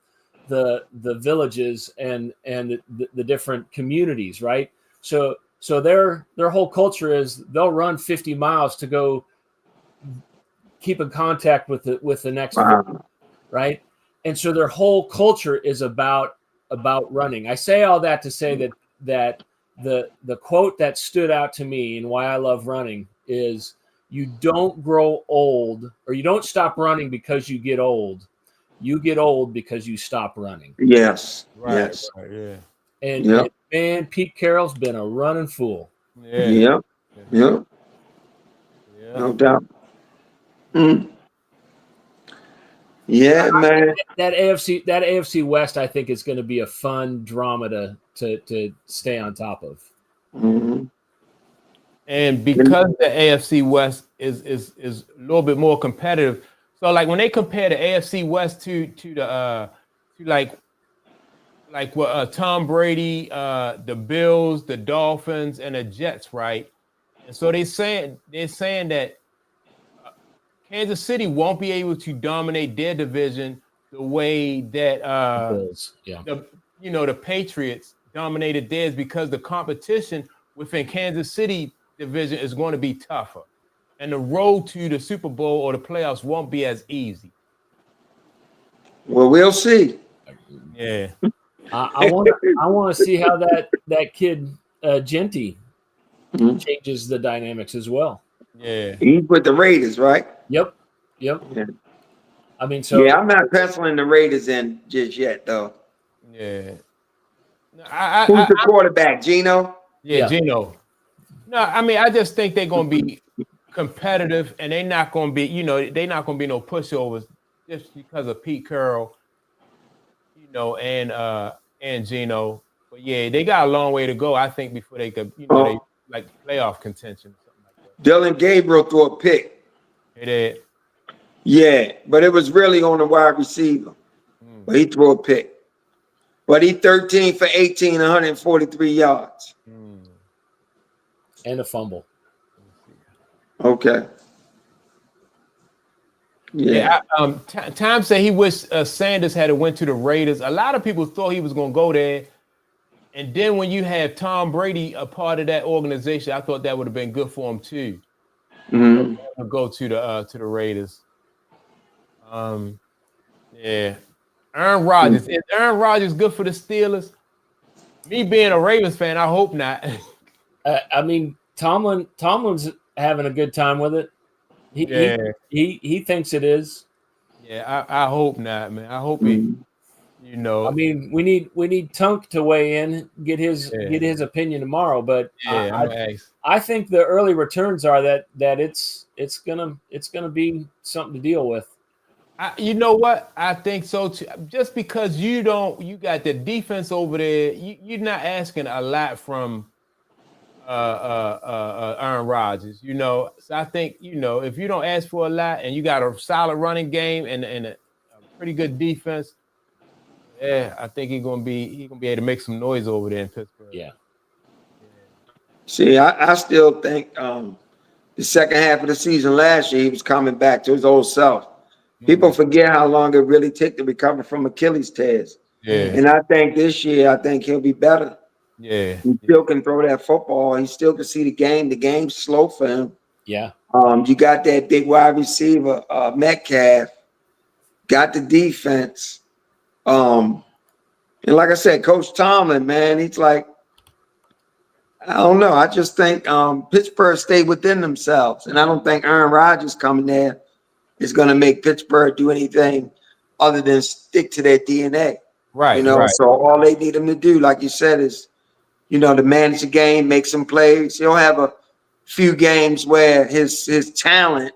Speaker 3: the villages and the different communities, right? So their whole culture is they'll run 50 miles to go keep in contact with the next village, right? And so their whole culture is about running. I say all that to say that the quote that stood out to me and why I love running is you don't grow old, or you don't stop running because you get old. You get old because you stop running.
Speaker 1: Yes.
Speaker 2: Right.
Speaker 1: Yes.
Speaker 2: Right, yeah.
Speaker 3: And man, Pete Carroll's been a running fool.
Speaker 2: Yeah.
Speaker 1: Yep. Yep.
Speaker 2: Yeah.
Speaker 1: No doubt. Mm. Yeah, man.
Speaker 3: That AFC West, I think, is going to be a fun drama to stay on top of.
Speaker 1: Mhm.
Speaker 2: And because the AFC West is a little bit more competitive, so like when they compare the AFC West to the to like what Tom Brady, the Bills, the Dolphins, and the Jets, right? And so they're saying that Kansas City won't be able to dominate their division the way that
Speaker 3: Bills, yeah.
Speaker 2: the Patriots dominated theirs, because the competition within Kansas City division is going to be tougher, and the road to the Super Bowl or the playoffs won't be as easy.
Speaker 1: Well, we'll see.
Speaker 2: Yeah.
Speaker 3: I want to see how that kid Genty changes the dynamics as well.
Speaker 2: Yeah.
Speaker 1: He's with the Raiders, right?
Speaker 3: Yep.
Speaker 1: Yeah.
Speaker 3: I mean, so
Speaker 1: I'm not penciling the Raiders in just yet, though.
Speaker 2: Yeah.
Speaker 1: Who's the quarterback, Geno?
Speaker 2: Yeah, Geno. No, I mean, I just think they're going to be competitive, and they're not going to be, they're not going to be no pushovers just because of Pete Carroll, and Geno. But yeah, they got a long way to go, I think, before they could, they like playoff contention or something like that.
Speaker 1: Dylan Gabriel threw a pick.
Speaker 2: It did.
Speaker 1: Yeah, but it was really on the wide receiver. But he threw a pick. But he 13 for 18, 143 yards.
Speaker 3: And a fumble.
Speaker 1: Okay. Yeah.
Speaker 2: Tom said he wished Sanders had went to the Raiders. A lot of people thought he was going to go there. And then when you have Tom Brady a part of that organization, I thought that would have been good for him too. Go to the Raiders. Yeah. Aaron Rodgers. Is Aaron Rodgers good for the Steelers? Me being a Ravens fan, I hope not.
Speaker 3: I mean, Tomlin's having a good time with it. He thinks it is.
Speaker 2: Yeah, I hope not, man. I hope he,
Speaker 3: I mean, we need Tunk to weigh in, get his opinion tomorrow. But I think the early returns are that it's gonna be something to deal with.
Speaker 2: You know what? I think so too. Just because you got the defense over there, you're not asking a lot from Aaron Rodgers. So I think if you don't ask for a lot and you got a solid running game and a pretty good defense, I think he's gonna be able to make some noise over there in Pittsburgh.
Speaker 3: Yeah.
Speaker 1: See, I still think the second half of the season last year he was coming back to his old self. People forget how long it really took to recover from Achilles tears.
Speaker 2: Yeah.
Speaker 1: And I think this year, I think he'll be better.
Speaker 2: Yeah.
Speaker 1: He still can throw that football. He still can see the game. The game's slow for him.
Speaker 3: Yeah.
Speaker 1: You got that big wide receiver, Metcalf. Got the defense. And like I said, Coach Tomlin, man, he's like, I don't know. I just think Pittsburgh stayed within themselves. And I don't think Aaron Rodgers coming there is going to make Pittsburgh do anything other than stick to their DNA.
Speaker 2: Right.
Speaker 1: So all they need him to do, like you said, is, to manage the game, make some plays. He'll have a few games where his talent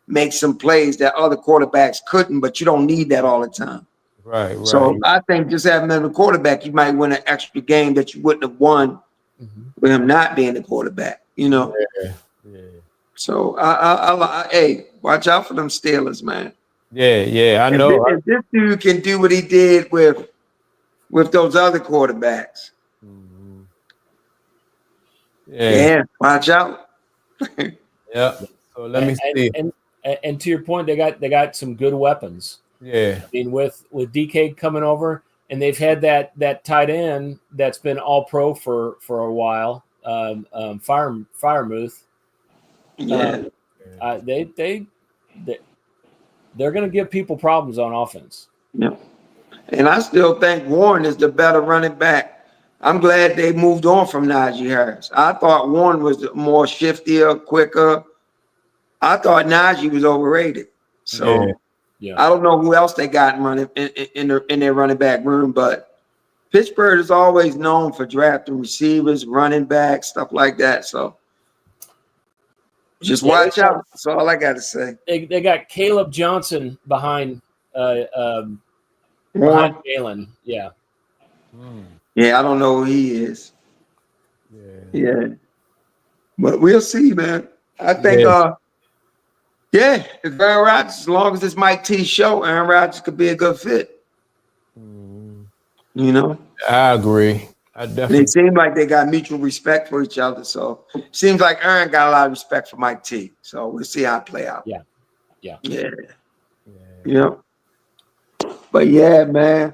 Speaker 1: makes some plays that other quarterbacks couldn't, but you don't need that all the time.
Speaker 2: Right.
Speaker 1: So I think just having him as a quarterback, you might win an extra game that you wouldn't have won with him not being the quarterback,
Speaker 2: Yeah.
Speaker 1: So hey, watch out for them Steelers, man.
Speaker 2: Yeah, I know.
Speaker 1: If this dude can do what he did with those other quarterbacks, watch out.
Speaker 2: Yeah. So let me see.
Speaker 3: And to your point, they got some good weapons.
Speaker 2: Yeah.
Speaker 3: I mean, with DK coming over, and they've had that tight end that's been all pro for a while, Firemuth.
Speaker 1: Yeah.
Speaker 3: They're going to give people problems on offense.
Speaker 1: Yeah. And I still think Warren is the better running back. I'm glad they moved on from Najee Harris. I thought Warren was more shiftier, quicker, I thought Najee was overrated. So
Speaker 3: Yeah.
Speaker 1: I don't know who else they got in their running back room, but Pittsburgh is always known for drafting receivers, running backs, stuff like that. So just watch out. That's all I got to say.
Speaker 3: They got Caleb Johnson behind Jalen. Yeah.
Speaker 1: Yeah, I don't know who he is. Yeah. But we'll see, man. I think it's Aaron Rodgers. As long as it's Mike T's show, Aaron Rodgers could be a good fit. You know?
Speaker 2: I agree. I
Speaker 1: And
Speaker 2: definitely.
Speaker 1: it seems like they got mutual respect for each other. So it seems like Aaron got a lot of respect for Mike T. So we'll see how it play out.
Speaker 3: Yeah.
Speaker 1: But yeah, man.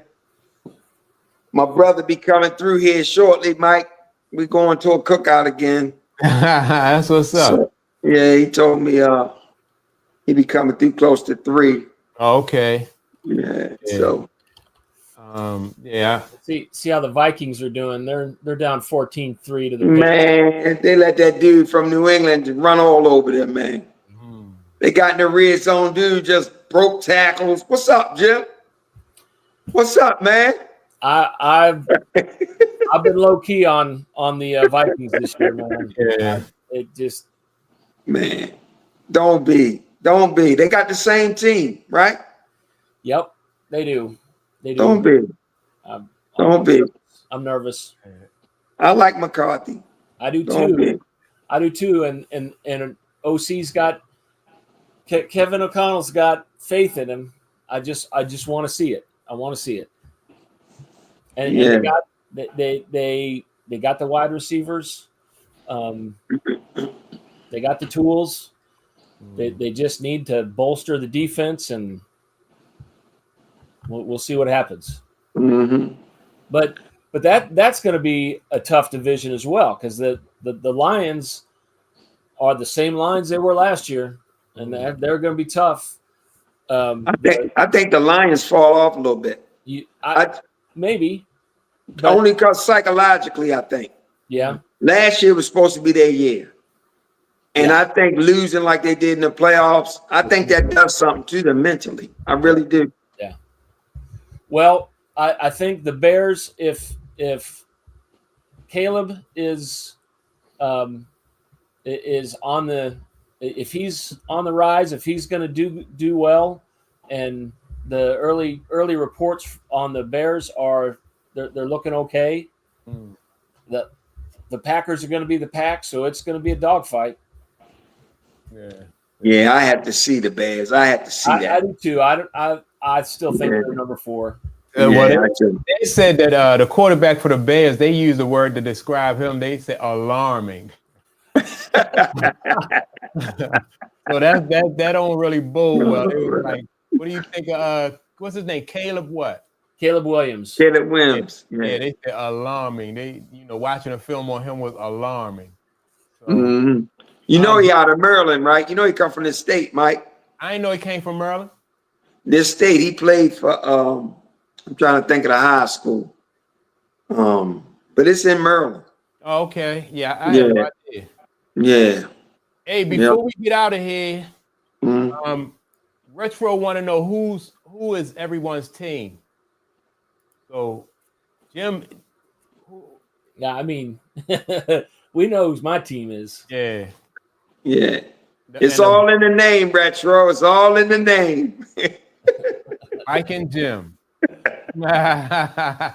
Speaker 1: My brother be coming through here shortly, Mike. We going to a cookout again.
Speaker 2: That's what's up.
Speaker 1: So, yeah, he told me he be coming through close to 3.
Speaker 2: Okay.
Speaker 1: Yeah. So
Speaker 2: yeah.
Speaker 3: See how the Vikings are doing. They're down 14-3 to the
Speaker 1: man, they let that dude from New England run all over them, man. They got in the red zone, dude just broke tackles. What's up, Jim? What's up, man?
Speaker 3: I've been low key on the Vikings this year, man.
Speaker 2: Yeah.
Speaker 3: It just
Speaker 1: Man, don't be. They got the same team, right?
Speaker 3: Yep, they do.
Speaker 1: Don't be. Don't be.
Speaker 3: I'm nervous.
Speaker 1: I like McCarthy.
Speaker 3: I do
Speaker 1: Don't
Speaker 3: too.
Speaker 1: be.
Speaker 3: And OC's got Kevin O'Connell's got faith in him. I just want to see it. I want to see it. And they got the wide receivers. They got the tools. They just need to bolster the defense, and we'll see what happens.
Speaker 1: Mm-hmm.
Speaker 3: But that's going to be a tough division as well, because the Lions are the same Lions they were last year, and they're going to be tough.
Speaker 1: I think the Lions fall off a little bit.
Speaker 3: Maybe.
Speaker 1: Only because psychologically, I think.
Speaker 3: Yeah.
Speaker 1: Last year was supposed to be their year. And I think losing like they did in the playoffs, I think that does something to them mentally. I really do.
Speaker 3: Yeah. Well, I think the Bears, if Caleb is on if he's on the rise, if he's going to do well, and the early reports on the Bears are they're looking okay. The Packers are going to be the Pack, so it's going to be a dogfight.
Speaker 1: Yeah, I have to see the Bears. I have to see that.
Speaker 3: I do too. I still think they're number 4.
Speaker 2: They said that the quarterback for the Bears, they use the word to describe him. They said alarming. So that don't really bode well. They were like, what do you think? What's his name? Caleb what?
Speaker 3: Caleb Williams.
Speaker 1: Caleb Williams.
Speaker 2: Yeah, they said alarming. They, watching a film on him was alarming. So,
Speaker 1: You know he out of Maryland, right? You know he come from this state, Mike.
Speaker 2: I didn't know he came from Maryland.
Speaker 1: This state, he played for. I'm trying to think of the high school. But it's in Maryland.
Speaker 2: Oh, okay. Yeah, I have no idea.
Speaker 1: Yeah.
Speaker 2: Hey, before we get out of here, Retro want to know who is everyone's team. So, Jim.
Speaker 3: Yeah, I mean, we know who my team is.
Speaker 2: Yeah.
Speaker 1: Yeah. It's all in the name, Retro. It's all in the name.
Speaker 2: Mike and Jim.
Speaker 1: Yeah.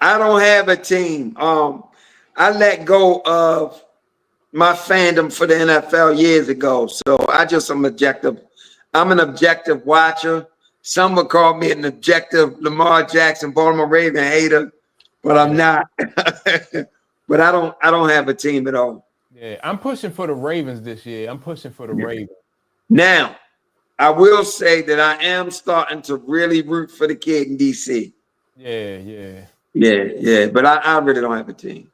Speaker 1: I don't have a team. I let go of my fandom for the NFL years ago. So I just am objective. I'm an objective watcher. Some would call me an objective Lamar Jackson, Baltimore Raven hater, but I'm not. But I don't have a team at all.
Speaker 2: Yeah, I'm pushing for the Ravens this year. I'm pushing for the Ravens.
Speaker 1: Now, I will say that I am starting to really root for the kid in DC.
Speaker 2: Yeah.
Speaker 1: But I really don't have a team.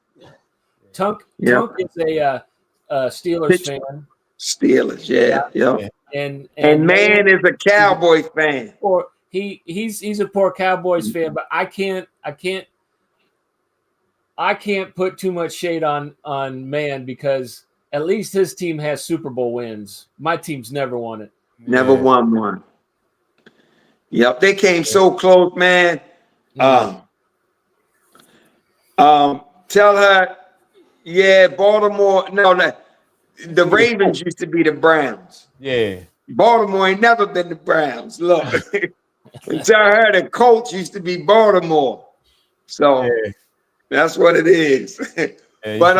Speaker 3: Tunk is a Steelers fan.
Speaker 1: Steelers, yeah.
Speaker 3: And
Speaker 1: man is a Cowboys fan.
Speaker 3: Or he's a poor Cowboys fan, but I can't put too much shade on man, because at least his team has Super Bowl wins. My team's never won it.
Speaker 1: Never won one. Yep, they came so close, man. Tell her, yeah, Baltimore. No, the Ravens used to be the Browns.
Speaker 2: Yeah.
Speaker 1: Baltimore ain't never been the Browns. Look, tell her the Colts used to be Baltimore. So that's what it is. But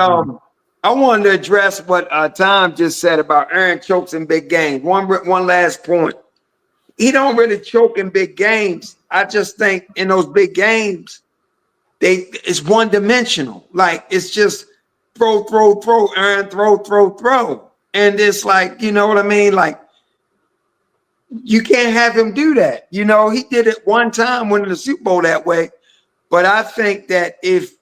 Speaker 1: I wanted to address what Tom just said about Aaron chokes in big games. One last point. He don't really choke in big games. I just think in those big games, it's one dimensional. Like it's just throw, Aaron, throw. And it's like, you know what I mean? Like you can't have him do that. You know, he did it one time winning the Super Bowl that way. But I think that if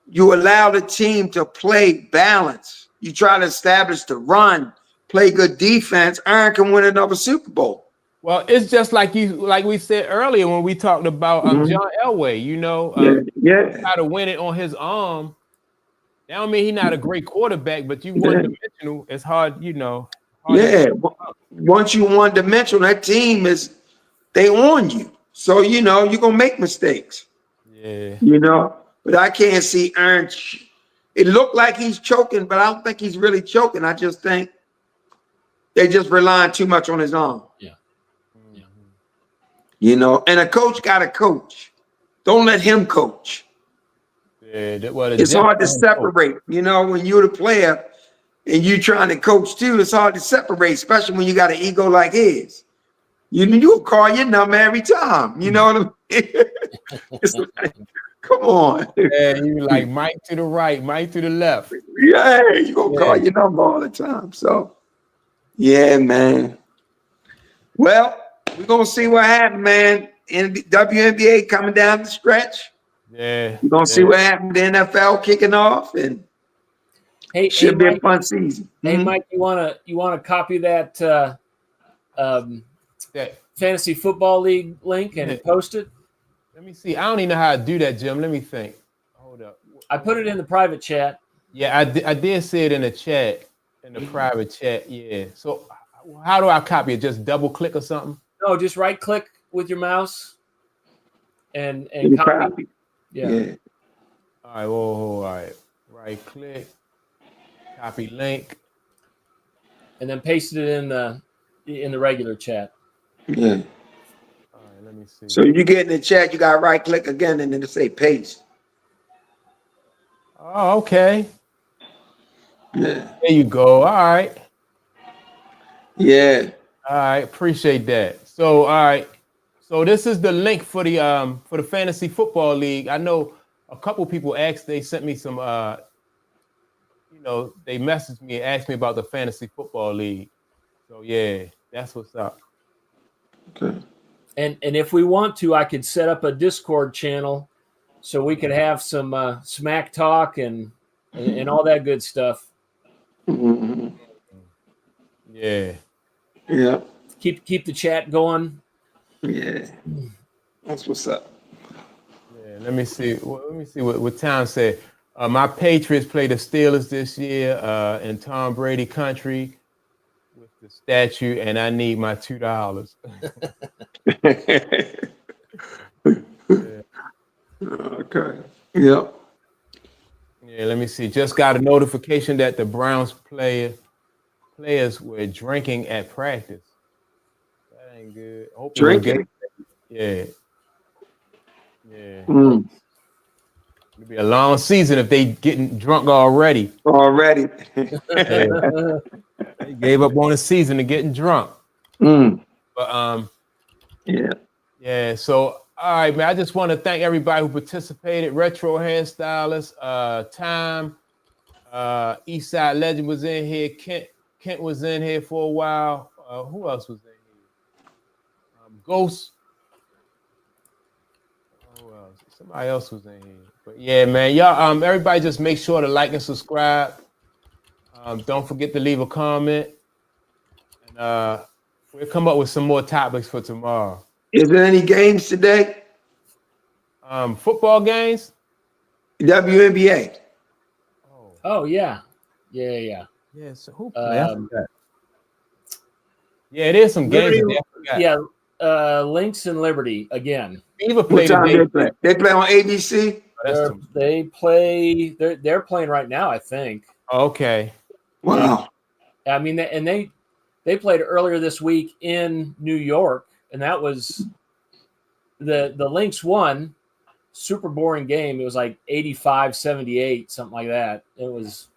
Speaker 1: you allow the team to play balance, you try to establish the run, play good defense, Aaron can win another Super Bowl.
Speaker 2: Well, it's just like we said earlier when we talked about John Elway, you know, how to win it on his arm. That don't mean he's not a great quarterback, but you one-dimensional, it's hard, you know.
Speaker 1: Once you one-dimensional, that team they on you. So, you know, you're going to make mistakes.
Speaker 2: Yeah.
Speaker 1: You know, but I can't see Aaron. It looked like he's choking, but I don't think he's really choking. I just think they just relying too much on his arm.
Speaker 3: Yeah.
Speaker 1: You know, and a coach got to coach. Don't let him coach.
Speaker 2: Yeah,
Speaker 1: it's hard to separate. You know, when you're the player and you trying to coach too, it's hard to separate, especially when you got an ego like his. You'll call your number every time. You know what I mean? It's like, come on.
Speaker 2: Yeah, you like Mike to the right, Mike to the left.
Speaker 1: Yeah, you're going to call your number all the time. So, yeah, man. Well, we're going to see what happens, man. In the WNBA coming down the stretch.
Speaker 2: Yeah.
Speaker 1: We're going to see what happens. The NFL kicking off. And should be
Speaker 3: Mike,
Speaker 1: a fun season.
Speaker 3: Hey, Mike, you wanna copy that Fantasy Football League link and post it?
Speaker 2: Let me see. I don't even know how to do that, Jim. Let me think. Hold up.
Speaker 3: I put it in the private chat.
Speaker 2: Yeah, I did see it in the chat, in the private chat. Yeah. So how do I copy it? Just double click or something?
Speaker 3: No, just right click with your mouse and copy. Yeah.
Speaker 2: All right. All right. Right click. Copy link.
Speaker 3: And then paste it in the regular chat.
Speaker 1: Yeah.
Speaker 2: All right, let me see.
Speaker 1: So you get in the chat, you got to right click again and then it say paste.
Speaker 2: Oh, okay.
Speaker 1: Yeah.
Speaker 2: There you go. All right.
Speaker 1: Yeah.
Speaker 2: All right. Appreciate that. So, all right. So this is the link for the Fantasy Football League. I know a couple people they sent me some they messaged me and asked me about the Fantasy Football League. So yeah, that's what's up.
Speaker 1: Okay.
Speaker 3: And if we want to, I could set up a Discord channel so we could have some smack talk and all that good stuff.
Speaker 1: Mm-hmm.
Speaker 2: Yeah.
Speaker 1: Yeah.
Speaker 3: Keep the chat going.
Speaker 1: Yeah. That's what's up.
Speaker 2: Yeah. Let me see what Tom said. My Patriots play the Steelers this year in Tom Brady country with the statue, and I need my $2.
Speaker 1: Yeah. Okay. Yep.
Speaker 2: Yeah, let me see. Just got a notification that the Browns players were drinking at practice. That ain't good.
Speaker 1: Drinking?
Speaker 2: Yeah. Yeah.
Speaker 1: Mm.
Speaker 2: It'll be a long season if they getting drunk already.
Speaker 1: Already.
Speaker 2: Yeah. They gave up on the season to getting drunk.
Speaker 1: Mm.
Speaker 2: But
Speaker 1: yeah.
Speaker 2: Yeah. So all right, man. I just want to thank everybody who participated. Retro Hairstylist, Time, Eastside Legend was in here. Kent was in here for a while. Who else was in here? Ghost. Who else? Somebody else was in here. But yeah, man, y'all. Everybody, just make sure to like and subscribe. Don't forget to leave a comment. And we'll come up with some more topics for tomorrow.
Speaker 1: Is there any games today?
Speaker 2: Football games?
Speaker 1: WNBA.
Speaker 3: Oh yeah. Yeah.
Speaker 2: Yeah. So who played? I
Speaker 3: Um,
Speaker 2: forgot. Yeah, it is some games.
Speaker 3: Liberty,
Speaker 2: In there. I forgot.
Speaker 3: yeah. Lynx and Liberty again.
Speaker 2: Beaver
Speaker 1: What
Speaker 2: played
Speaker 1: time
Speaker 2: today.
Speaker 1: they play? They play on ABC?
Speaker 2: Oh, that's
Speaker 3: They play. They're playing right now, I think.
Speaker 2: okay.
Speaker 1: Wow.
Speaker 3: Yeah. I mean, they played earlier this week in New York, and that was the Lynx won. Super boring game. It was like 85-78, something like that. It was,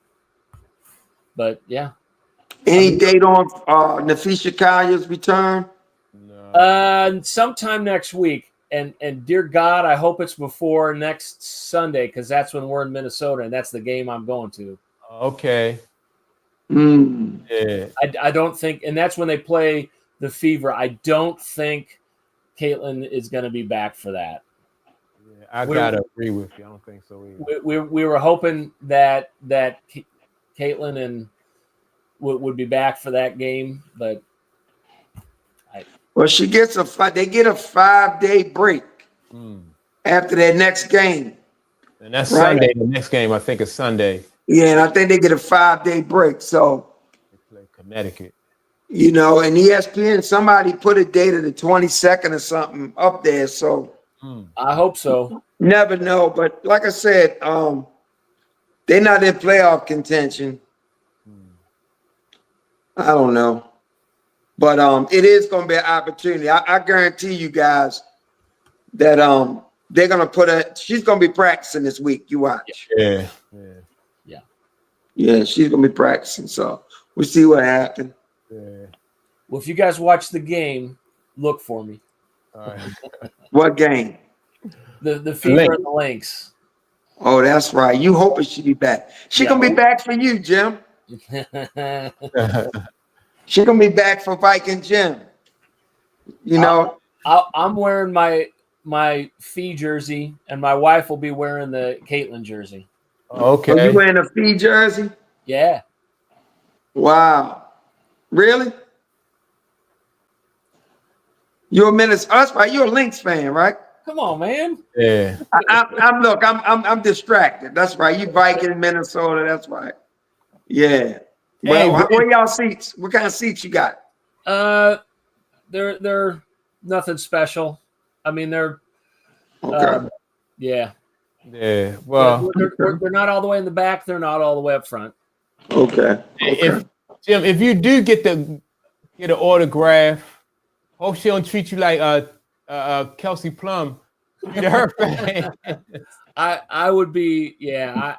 Speaker 3: but yeah.
Speaker 1: Any date on Nafisha Colliers' return?
Speaker 2: No.
Speaker 3: Sometime next week, and dear God, I hope it's before next Sunday because that's when we're in Minnesota, and that's the game I'm going to.
Speaker 2: Okay.
Speaker 1: Yeah.
Speaker 3: I don't think, and that's when they play the Fever. I don't think Caitlin is going to be back for that.
Speaker 2: Yeah, I gotta agree with you. I don't think so either.
Speaker 3: We were hoping that Caitlin and would be back for that game, but
Speaker 1: Well, they get a 5-day break after their next game.
Speaker 2: And that's
Speaker 1: right?
Speaker 2: Sunday. The next game, I think, is Sunday.
Speaker 1: Yeah, and I think they get a 5-day break. So
Speaker 2: They play Connecticut.
Speaker 1: and ESPN, somebody put a date of the 22nd or something up there. So
Speaker 3: I hope so.
Speaker 1: never know. But like I said, they're not in playoff contention. I don't know. But it is going to be an opportunity. I guarantee you guys that they're going to she's going to be practicing this week. You watch.
Speaker 2: Yeah.
Speaker 1: Yeah, she's going to be practicing. So we'll see what happens.
Speaker 2: Yeah.
Speaker 3: Well, if you guys watch the game, look for me.
Speaker 2: All right.
Speaker 1: What game?
Speaker 3: The Fever and the Lynx.
Speaker 1: Oh, that's right. You hoping she be back. She going to be back for you, Jim. She going to be back for Viking Jim.
Speaker 3: I'm wearing my Fee jersey, and my wife will be wearing the Caitlin jersey.
Speaker 2: Okay.
Speaker 1: Are you wearing a Fee jersey?
Speaker 3: Yeah.
Speaker 1: Wow. Really? You're a Minnesota. That's right. You're a Lynx fan, right?
Speaker 3: Come on, man.
Speaker 2: Yeah.
Speaker 1: I'm distracted. That's right. You Viking, Minnesota. That's right. Yeah. Well, where y'all seats? What kind of seats you got?
Speaker 3: They're nothing special. I mean, they're
Speaker 1: Okay.
Speaker 3: yeah.
Speaker 2: Yeah. Well,
Speaker 3: they're not all the way in the back. They're not all the way up front.
Speaker 1: Okay.
Speaker 2: Jim, if you do get an autograph, hope she don't treat you like Kelsey Plum. Treat her fan.
Speaker 3: I would be, yeah.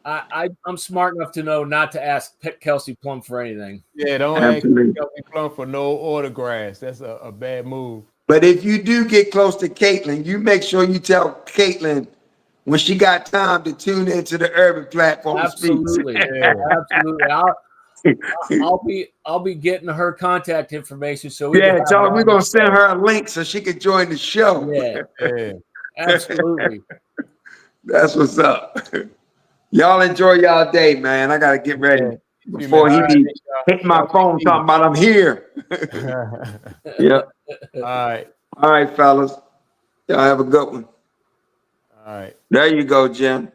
Speaker 3: I'm smart enough to know not to ask Kelsey Plum for anything.
Speaker 2: Yeah, don't ask Kelsey Plum for no autographs. That's a bad move.
Speaker 1: But if you do get close to Caitlin, you make sure you tell Caitlin when she got time to tune into the Urban Platform.
Speaker 3: Absolutely, absolutely. I'll be getting her contact information. So
Speaker 1: we're gonna send her a link so she can join the show.
Speaker 3: Yeah. Absolutely.
Speaker 1: That's what's up. Y'all enjoy y'all day, man. I gotta get ready before he be hitting my phone talking about I'm here. Yeah. All right, fellas. Y'all have a good one.
Speaker 2: All right.
Speaker 1: There you go, Jim.